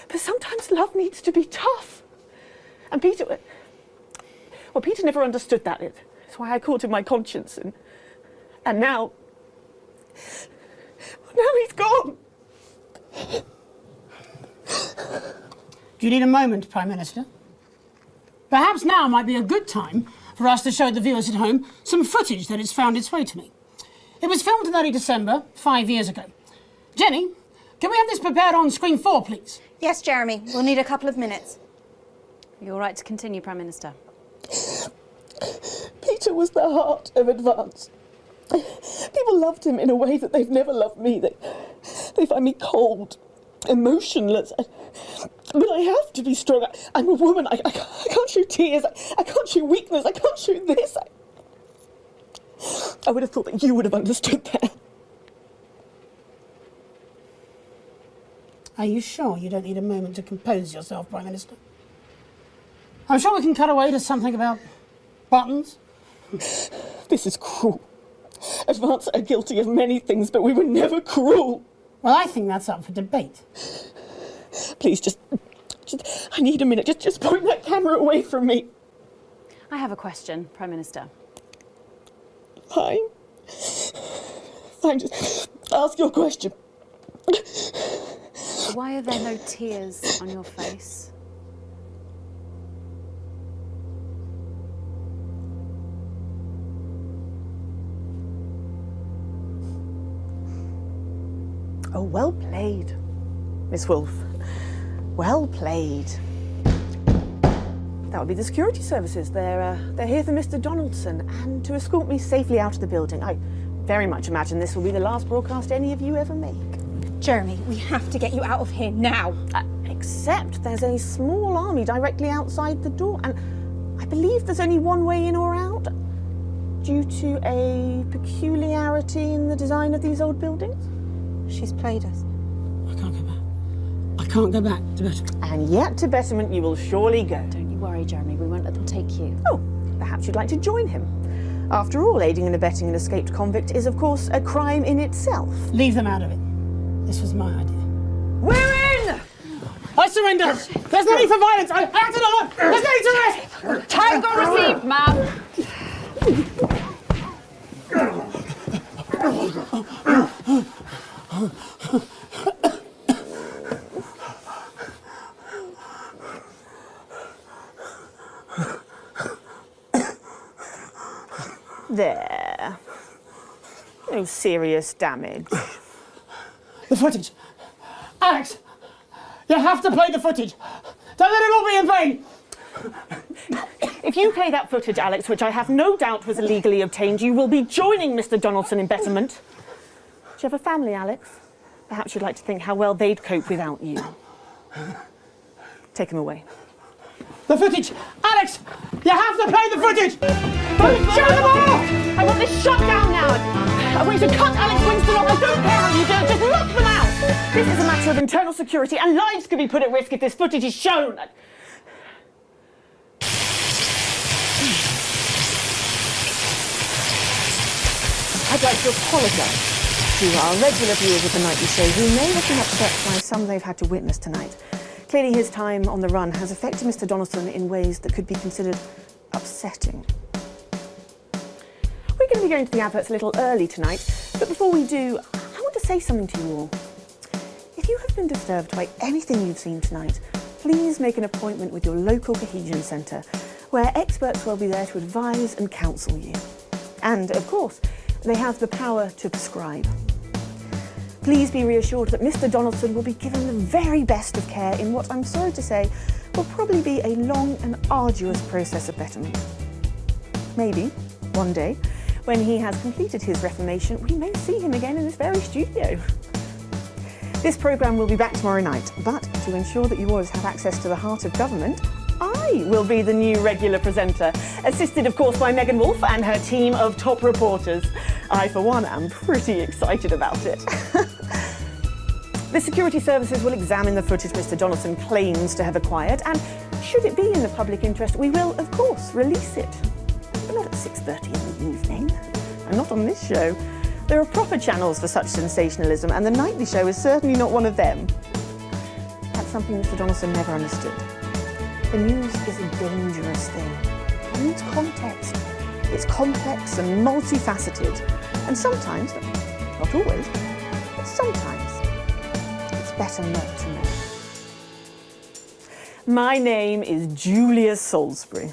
[SPEAKER 15] But sometimes love needs to be tough. And Peter never understood that. That's why I called him my conscience. And now he's gone.
[SPEAKER 14] Do you need a moment, Prime Minister? Perhaps now might be a good time for us to show the viewers at home some footage that has found its way to me. It was filmed in early December, 5 years ago. Jenny, can we have this prepared on screen 4, please?
[SPEAKER 5] Yes, Jeremy. We'll need a couple of minutes.
[SPEAKER 3] Are you all right to continue, Prime Minister?
[SPEAKER 15] Peter was the heart of Advance. People loved him in a way that they've never loved me. They find me cold, emotionless. But I have to be strong. I'm a woman. I can't show tears. I can't show weakness. I can't show this. I would have thought that you would have understood that.
[SPEAKER 14] Are you sure you don't need a moment to compose yourself, Prime Minister? I'm sure we can cut away to something about buttons.
[SPEAKER 15] This is cruel. Advance are guilty of many things, but we were never cruel.
[SPEAKER 14] Well, I think that's up for debate.
[SPEAKER 15] Please, just I need a minute. Just point that camera away from me.
[SPEAKER 3] I have a question, Prime Minister.
[SPEAKER 15] Fine. Fine, just ask your question.
[SPEAKER 3] Why are there no tears on your face?
[SPEAKER 15] Oh, well played, Miss Wolf. Well played. That would be the security services. They're here for Mr. Donaldson and to escort me safely out of the building. I very much imagine this will be the last broadcast any of you ever make.
[SPEAKER 5] Jeremy, we have to get you out of here now.
[SPEAKER 15] Except there's a small army directly outside the door, and I believe there's only one way in or out, due to a peculiarity in the design of these old buildings.
[SPEAKER 5] She's played us.
[SPEAKER 14] I can't go back. I can't go back to Betterment.
[SPEAKER 15] And yet to Betterment you will surely go.
[SPEAKER 3] Don't you worry, Jeremy. We won't let them take you.
[SPEAKER 15] Oh, perhaps you'd like to join him. After all, aiding and abetting an escaped convict is, of course, a crime in itself.
[SPEAKER 14] Leave them out of it. This was my idea.
[SPEAKER 15] We're in!
[SPEAKER 14] I surrender! There's no need for violence! I acted alone! There's no need to rest!
[SPEAKER 3] Tango received, ma'am!
[SPEAKER 15] There. No serious damage.
[SPEAKER 14] The footage. Alex, you have to play the footage. Don't let it all be in vain.
[SPEAKER 15] If you play that footage, Alex, which I have no doubt was illegally obtained, you will be joining Mr. Donaldson in Betterment. Do you have a family, Alex? Perhaps you'd like to think how well they'd cope without you. Take him away.
[SPEAKER 14] The footage! Alex! You have to play the footage!
[SPEAKER 15] Shut them off! I want this shut down now! I want you to cut Alex Winston off. I don't care how you do it, just lock them out! This is a matter of internal security, and lives could be put at risk if this footage is shown. I'd like to apologise to our regular viewers of The Nightly Show who may have been upset by some they've had to witness tonight. Clearly his time on the run has affected Mr. Donaldson in ways that could be considered upsetting. We're going to be going to the adverts a little early tonight, but before we do, I want to say something to you all. If you have been disturbed by anything you've seen tonight, please make an appointment with your local cohesion centre, where experts will be there to advise and counsel you. And, of course, they have the power to prescribe. Please be reassured that Mr. Donaldson will be given the very best of care in what I'm sorry to say will probably be a long and arduous process of betterment. Maybe, one day, When he has completed his reformation, we may see him again in this very studio. This programme will be back tomorrow night, but to ensure that you always have access to the heart of government, I will be the new regular presenter, assisted of course by Megan Wolfe and her team of top reporters. I, for one, am pretty excited about it. The security services will examine the footage Mr. Donaldson claims to have acquired, and should it be in the public interest, we will, of course, release it. But not at 6:30 in the evening, and not on this show. There are proper channels for such sensationalism, and the nightly show is certainly not one of them. That's something Mr. Donaldson never understood. The news is a dangerous thing. It needs context. It's complex and multifaceted, and sometimes, not always, but sometimes, it's better not to know. My name is Julia Salisbury.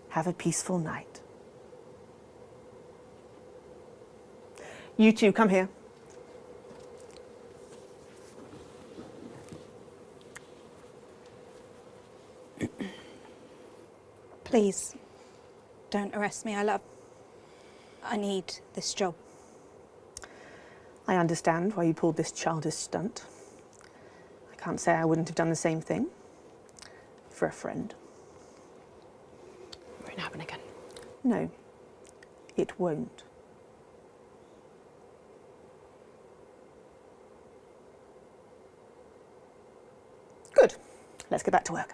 [SPEAKER 15] Have a peaceful night. You two, come here.
[SPEAKER 5] Please, don't arrest me. I need this job.
[SPEAKER 15] I understand why you pulled this childish stunt. I can't say I wouldn't have done the same thing. For a friend.
[SPEAKER 10] Won't happen again.
[SPEAKER 15] No, it won't. Good. Let's get back to work.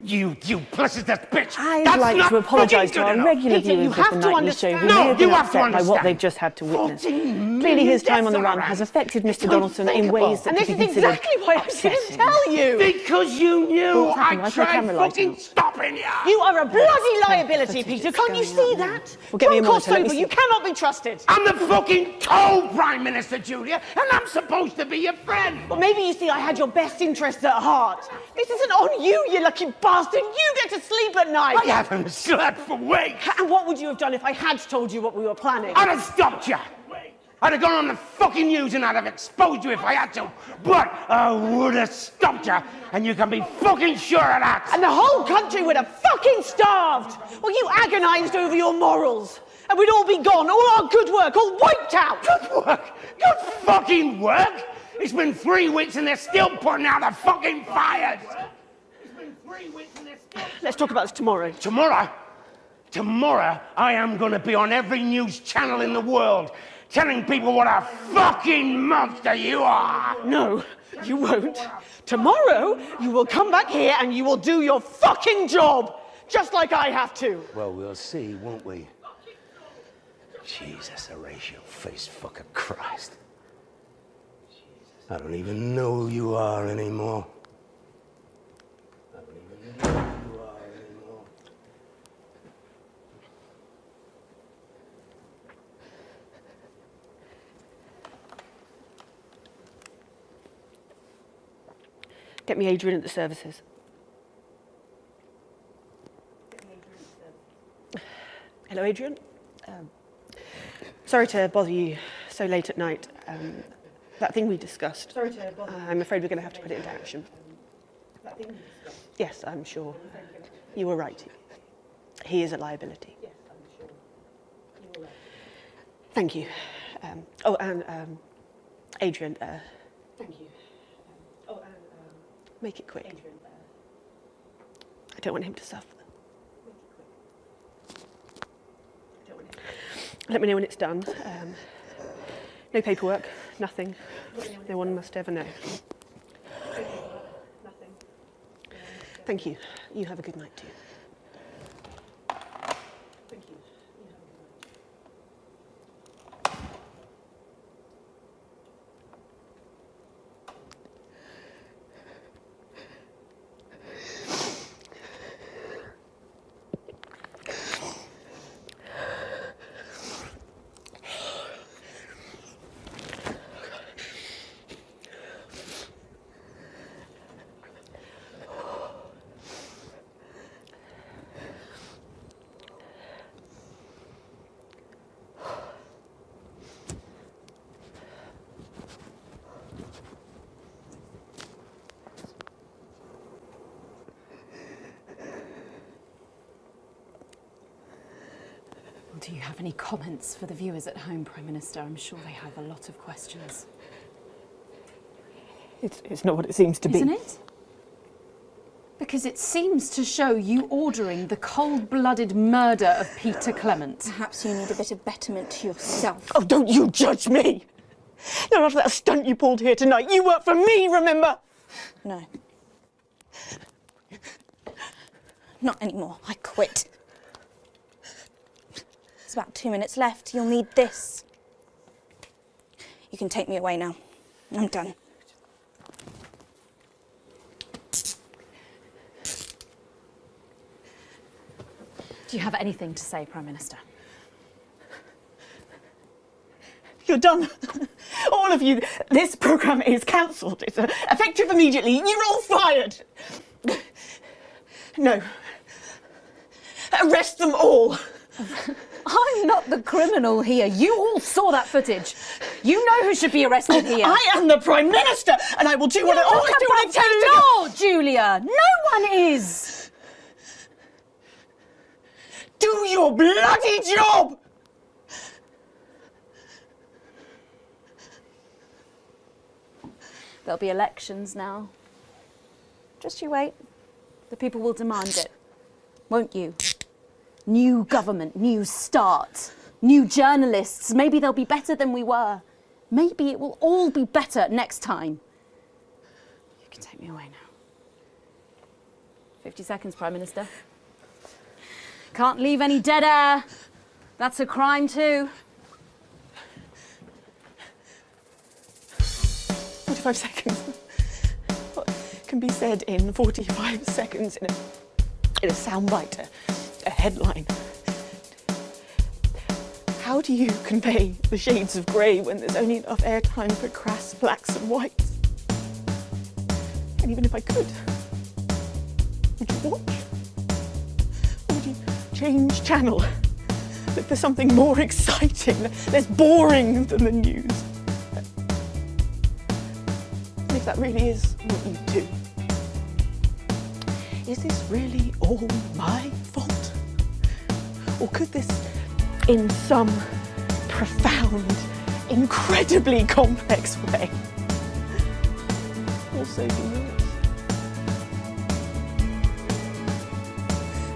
[SPEAKER 16] You duplicitous bitch!
[SPEAKER 15] I'd like to apologise to our regular viewers of the nightly show who may have been upset by what they've just had to witness. Clearly his time on the run has affected Mr. Donaldson in ways that could be considered
[SPEAKER 14] exactly why I didn't tell you!
[SPEAKER 16] Because you knew I
[SPEAKER 15] Why
[SPEAKER 16] tried
[SPEAKER 15] camera light
[SPEAKER 16] fucking
[SPEAKER 15] out?
[SPEAKER 16] stopping you!
[SPEAKER 14] You are a bloody liability, Peter. Can't you see that?
[SPEAKER 15] Well, get me a
[SPEAKER 14] Tom
[SPEAKER 15] monitor, let me
[SPEAKER 14] Costover,
[SPEAKER 15] see.
[SPEAKER 14] you cannot be trusted.
[SPEAKER 16] I'm the fucking co-Prime Minister, Julia, and I'm supposed to be your friend!
[SPEAKER 14] Well, maybe you see I had your best interests at heart. This isn't on you, you lucky bastard. You get to sleep at night.
[SPEAKER 16] I haven't slept for weeks!
[SPEAKER 14] And what would you have done if I had told you what we were planning?
[SPEAKER 16] I'd have stopped you! I'd have gone on the fucking news and I'd have exposed you if I had to, but I would have stopped you, and you can be fucking sure of that!
[SPEAKER 14] And the whole country would have fucking starved! Well, you agonised over your morals, and we'd all be gone, all our good work, all wiped out!
[SPEAKER 16] Good work? Good fucking work? It's been 3 weeks and they're still putting out the fucking fires! It's been 3 weeks and they're still...
[SPEAKER 14] Let's talk about this tomorrow.
[SPEAKER 16] Tomorrow? Tomorrow, I am going to be on every news channel in the world, telling people what a fucking monster you are!
[SPEAKER 14] No, you won't. Tomorrow, you will come back here and you will do your fucking job, just like I have to.
[SPEAKER 17] Well, we'll see, won't we? Jesus, Horatio, face fucker Christ. I don't even know who you are anymore. I don't even know who you are anymore.
[SPEAKER 15] Get me Adrian at the services. Hello, Adrian. Sorry to bother you so late at night. That thing we discussed. Sorry to bother you. I'm afraid we're going to have to put it into action. That thing we discussed. Yes, I'm sure. You were right. He is a liability. Yes, I'm sure. You were right. Thank you. Oh, and Adrian. Thank you. Oh, and make it quick. Adrian, I don't want him to suffer. Let me know when it's done. No paperwork, nothing. No one must ever know. Nothing. Thank you. You have a good night too. Thank you. You have a good night.
[SPEAKER 3] Well, do you have any comments for the viewers at home, Prime Minister? I'm sure they have a lot of questions.
[SPEAKER 15] It's not what it seems to be.
[SPEAKER 3] Isn't it? Because it seems to show you ordering the cold-blooded murder of Peter Clement.
[SPEAKER 5] Perhaps you need a bit of betterment to yourself.
[SPEAKER 15] Oh, don't you judge me! Not after that stunt you pulled here tonight. You work for me, remember?
[SPEAKER 5] No. Not anymore. I quit. There's about 2 minutes left. You'll need this. You can take me away now. I'm done.
[SPEAKER 3] Do you have anything to say, Prime Minister?
[SPEAKER 15] You're done. All of you. This programme is cancelled. It's effective immediately. You're all fired. No. Arrest them all.
[SPEAKER 3] I'm not the criminal here. You all saw that footage. You know who should be arrested here.
[SPEAKER 15] I am the Prime Minister, and I will do what I always do when it takes to
[SPEAKER 3] law, Julia. No one is.
[SPEAKER 15] Do your bloody job!
[SPEAKER 3] There'll be elections now. Just you wait. The people will demand it. Won't you? New government, new start, new journalists. Maybe they'll be better than we were. Maybe it will all be better next time. You can take me away now. 50 seconds, Prime Minister. Can't leave any dead air. That's a crime too.
[SPEAKER 15] 45 seconds. What can be said in 45 seconds in a soundbite, a headline? How do you convey the shades of grey when there's only enough airtime for crass blacks and whites? And even if I could, would you watch? Or would you change channel? Look for something more exciting, less boring than the news? And if that really is what you do, is this really all my fault? Or could this, in some profound, incredibly complex way, also be yours?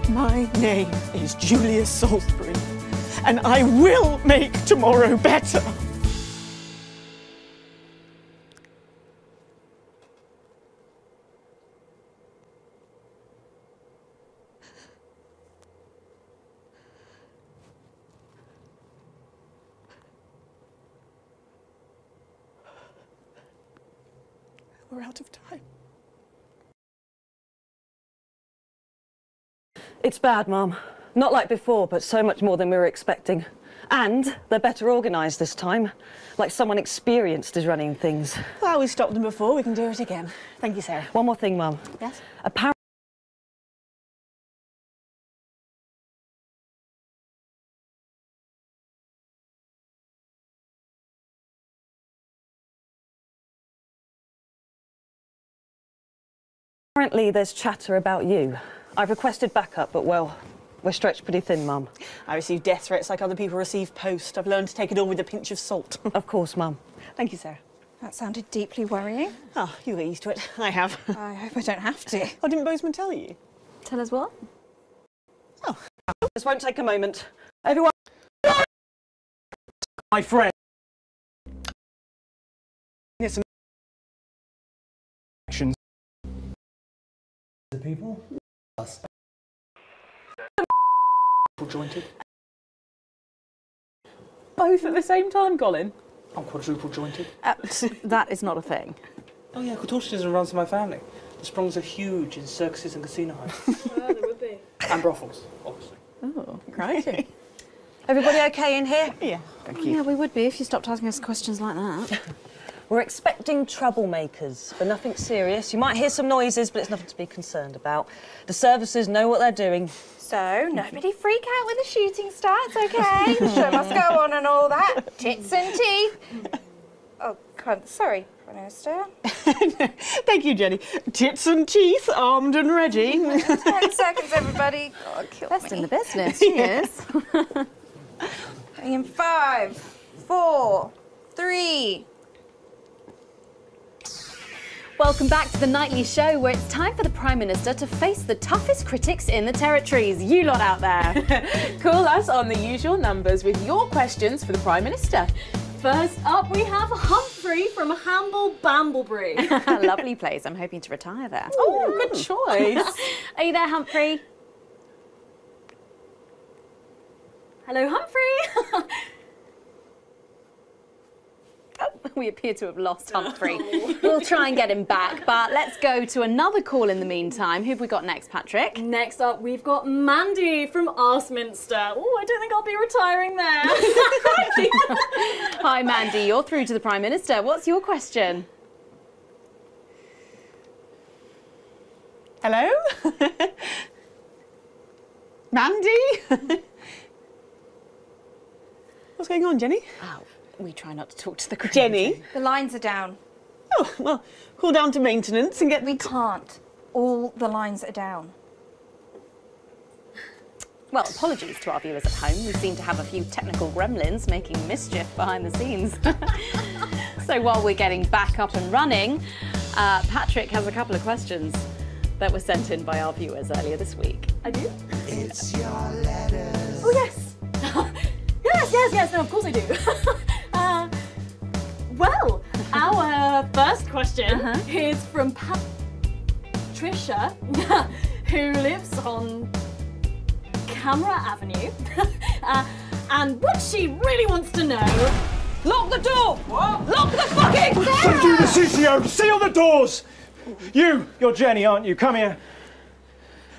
[SPEAKER 15] My name is Julia Salisbury, and I will make tomorrow better. We're out of time.
[SPEAKER 2] It's bad, Mum. Not like before, but so much more than we were expecting. And they're better organised this time. Like someone experienced is running things.
[SPEAKER 15] Well, we stopped them before. We can do it again. Thank you, Sarah.
[SPEAKER 2] One more thing, Mum.
[SPEAKER 15] Yes?
[SPEAKER 2] Apparently there's chatter about you. I've requested backup, but well, we're stretched pretty thin, Mum.
[SPEAKER 15] I receive death threats like other people receive post. I've learned to take it all with a pinch of salt.
[SPEAKER 2] Of course, Mum.
[SPEAKER 15] Thank you, Sarah.
[SPEAKER 5] That sounded deeply worrying.
[SPEAKER 15] Oh, you get used to it. I have.
[SPEAKER 5] I hope I don't have to.
[SPEAKER 15] Oh, didn't Bozeman tell you?
[SPEAKER 3] Tell us what?
[SPEAKER 2] Oh, this won't take a moment. Everyone...
[SPEAKER 17] My friend.
[SPEAKER 15] There's some
[SPEAKER 17] actions. The people? Us. Jointed.
[SPEAKER 12] Both at the same time, Colin?
[SPEAKER 17] I'm quadruple jointed.
[SPEAKER 3] That is not a thing.
[SPEAKER 17] Oh yeah, contortionism runs in my family. The Sprongs are huge in circuses and casino homes.
[SPEAKER 12] Oh, there would be.
[SPEAKER 17] And brothels, obviously.
[SPEAKER 3] Oh, crikey.
[SPEAKER 2] Everybody okay in here?
[SPEAKER 15] Yeah.
[SPEAKER 3] Thank you. Yeah, we would be if you stopped asking us questions like that.
[SPEAKER 2] We're expecting troublemakers, but nothing serious. You might hear some noises, but it's nothing to be concerned about. The services know what they're doing.
[SPEAKER 5] So, nobody freak out when the shooting starts, OK? The show must go on and all that. Tits and teeth. Oh, sorry, Prime Minister.
[SPEAKER 15] Thank you, Jenny. Tits and teeth, armed and ready.
[SPEAKER 5] 10 seconds, everybody. God, kill
[SPEAKER 3] Best
[SPEAKER 5] me.
[SPEAKER 3] in the business, she is.
[SPEAKER 5] In 5, 4, 3.
[SPEAKER 3] Welcome back to the nightly show where it's time for the Prime Minister to face the toughest critics in the territories. You lot out there.
[SPEAKER 10] Call us on the usual numbers with your questions for the Prime Minister.
[SPEAKER 6] First up, we have Humphrey from Hamble Bamblebury.
[SPEAKER 3] Lovely place. I'm hoping to retire there.
[SPEAKER 10] Oh, good choice.
[SPEAKER 3] Are you there, Humphrey?
[SPEAKER 6] Hello, Humphrey.
[SPEAKER 3] We appear to have lost Humphrey. We'll try and get him back, but let's go to another call in the meantime. Who have we got next, Patrick?
[SPEAKER 6] Next up, we've got Mandy from Arsminster. Oh, I don't think I'll be retiring there.
[SPEAKER 3] Hi, Mandy. You're through to the Prime Minister. What's your question?
[SPEAKER 4] Hello? Mandy? What's going on, Jenny?
[SPEAKER 3] Oh, we try not to talk to the crowd.
[SPEAKER 4] Jenny?
[SPEAKER 5] The lines are down.
[SPEAKER 4] Oh, well, call down to maintenance and get...
[SPEAKER 5] We can't. All the lines are down.
[SPEAKER 3] Well, apologies to our viewers at home. We seem to have a few technical gremlins making mischief behind the scenes. So while we're getting back up and running, Patrick has a couple of questions that were sent in by our viewers earlier this week.
[SPEAKER 6] I do?
[SPEAKER 9] It's your letters.
[SPEAKER 6] Oh, yes. yes, no, of course I do. Well, our first question is from Patricia, who lives on Camera Avenue. And what she really wants to know... Lock the door! What? Lock the fucking door!
[SPEAKER 18] Don't do the CCO! Seal the doors! You're Jenny, aren't you? Come here.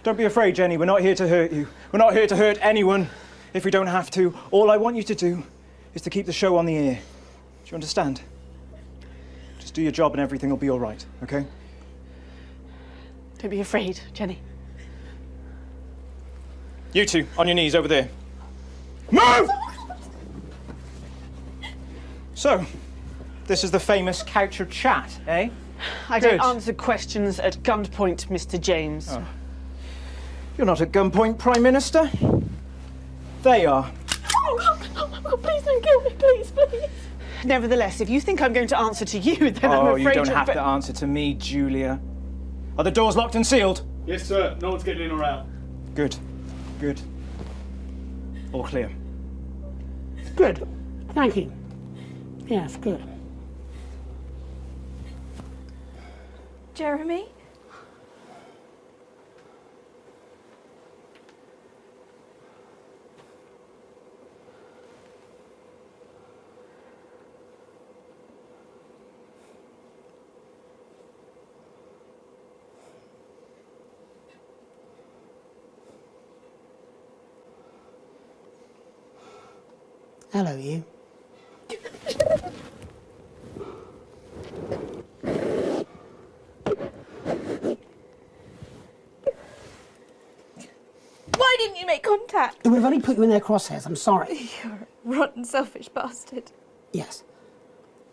[SPEAKER 18] Don't be afraid, Jenny. We're not here to hurt you. We're not here to hurt anyone if we don't have to. All I want you to do is to keep the show on the air. Do you understand? Just do your job and everything will be all right, okay?
[SPEAKER 4] Don't be afraid, Jenny.
[SPEAKER 18] You two, on your knees over there. Move! So, this is the famous couch of chat, eh?
[SPEAKER 4] I don't answer questions at gunpoint, Mr. James.
[SPEAKER 18] Oh. You're not at gunpoint, Prime Minister. They are.
[SPEAKER 4] Oh, please don't kill me, please. Nevertheless, if you think I'm going to answer to you, then I'm afraid
[SPEAKER 18] you don't have to answer to me, Julia. Are the doors locked and sealed?
[SPEAKER 19] Yes, sir. No one's getting in or out.
[SPEAKER 18] Good. Good. All clear.
[SPEAKER 14] Good. Thank you. Yes, good.
[SPEAKER 5] Jeremy?
[SPEAKER 14] Hello, you.
[SPEAKER 5] Why didn't you make contact?
[SPEAKER 14] It would have only put you in their crosshairs, I'm sorry.
[SPEAKER 5] You're a rotten, selfish bastard.
[SPEAKER 14] Yes.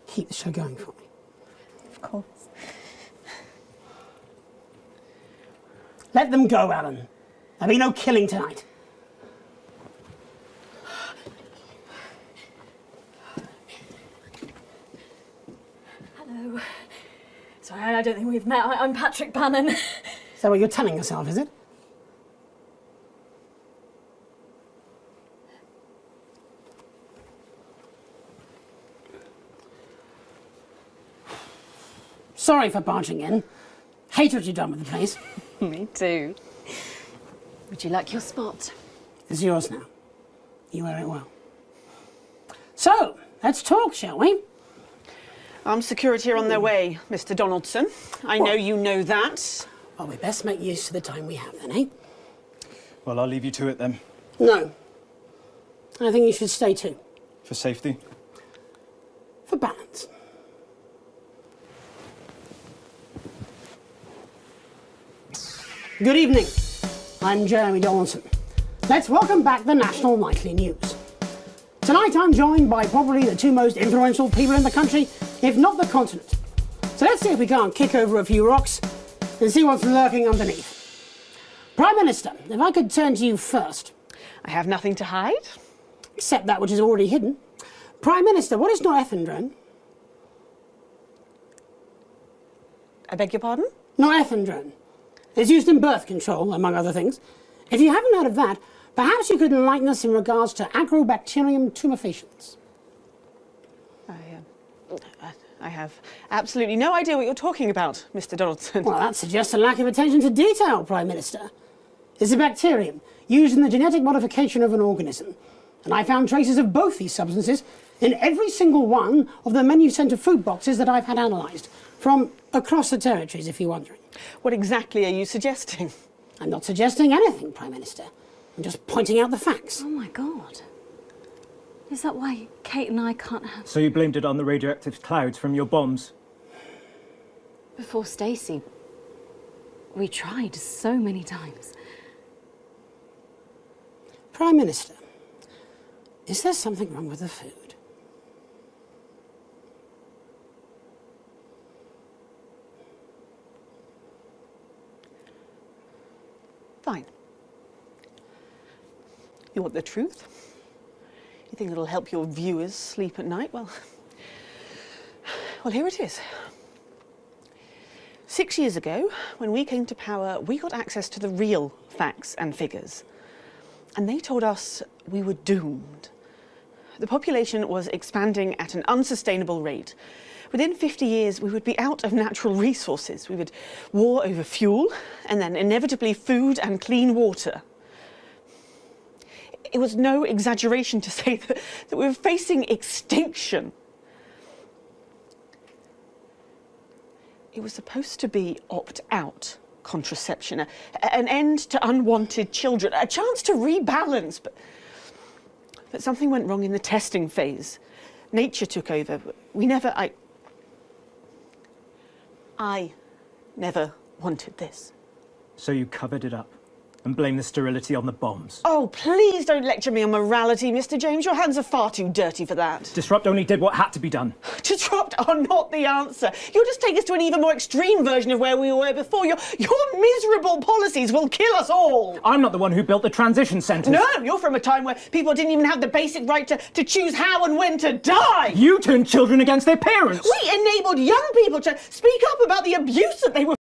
[SPEAKER 14] Keep the show going for me.
[SPEAKER 5] Of course.
[SPEAKER 14] Let them go, Alan. There'll be no killing tonight.
[SPEAKER 6] Hello. Sorry, I don't think we've met. I'm Patrick Bannon.
[SPEAKER 14] Is that what you're telling yourself, is it? Sorry for barging in. Hate what you've done with the place.
[SPEAKER 3] Me too. Would you like your spot?
[SPEAKER 14] It's yours now. You wear it well. So, let's talk, shall we?
[SPEAKER 4] Armed security are on their way, Mr. Donaldson. I know you know that.
[SPEAKER 14] Well, we best make use of the time we have then, eh?
[SPEAKER 18] Well, I'll leave you to it then.
[SPEAKER 14] No. I think you should stay too.
[SPEAKER 18] For safety?
[SPEAKER 14] For balance. Good evening. I'm Jeremy Donaldson. Let's welcome back the National Nightly News. Tonight I'm joined by probably the two most influential people in the country, if not the continent. So let's see if we can't kick over a few rocks and see what's lurking underneath. Prime Minister, if I could turn to you first.
[SPEAKER 4] I have nothing to hide.
[SPEAKER 14] except that which is already hidden. Prime Minister, what is norethindrone?
[SPEAKER 4] I beg your pardon?
[SPEAKER 14] Norethindrone. It's used in birth control, among other things. If you haven't heard of that, perhaps you could enlighten us in regards to Agrobacterium tumefaciens.
[SPEAKER 4] I have absolutely no idea what you're talking about, Mr. Donaldson.
[SPEAKER 14] Well, that suggests a lack of attention to detail, Prime Minister. It's a bacterium used in the genetic modification of an organism. And I found traces of both these substances in every single one of the menu centre food boxes that I've had analysed, from across the territories, if you're wondering.
[SPEAKER 4] What exactly are you suggesting?
[SPEAKER 14] I'm not suggesting anything, Prime Minister. I'm just pointing out the facts.
[SPEAKER 3] Oh my God. Is that why Kate and I can't have...
[SPEAKER 18] So you blamed it on the radioactive clouds from your bombs?
[SPEAKER 3] Before Stacey, we tried so many times.
[SPEAKER 14] Prime Minister, is there something wrong with the food?
[SPEAKER 4] Fine. You want the truth? You think it'll help your viewers sleep at night? Well, here it is. 6 years ago, when we came to power, we got access to the real facts and figures. And they told us we were doomed. The population was expanding at an unsustainable rate. Within 50 years, we would be out of natural resources. We would war over fuel, and then inevitably food and clean water. It was no exaggeration to say that we were facing extinction. It was supposed to be opt-out contraception, an end to unwanted children, a chance to rebalance, but something went wrong in the testing phase. Nature took over. I never wanted this.
[SPEAKER 18] So you covered it up and blamed the sterility on the bombs?
[SPEAKER 4] Oh, please don't lecture me on morality, Mr. James. Your hands are far too dirty for that.
[SPEAKER 18] Disrupt only did what had to be done.
[SPEAKER 4] Disrupt are not the answer. You'll just take us to an even more extreme version of where we were before. Your miserable policies will kill us all.
[SPEAKER 18] I'm not the one who built the transition centres.
[SPEAKER 4] No, you're from a time where people didn't even have the basic right to choose how and when to die.
[SPEAKER 18] You turned children against their parents.
[SPEAKER 4] We enabled young people to speak up about the abuse that they were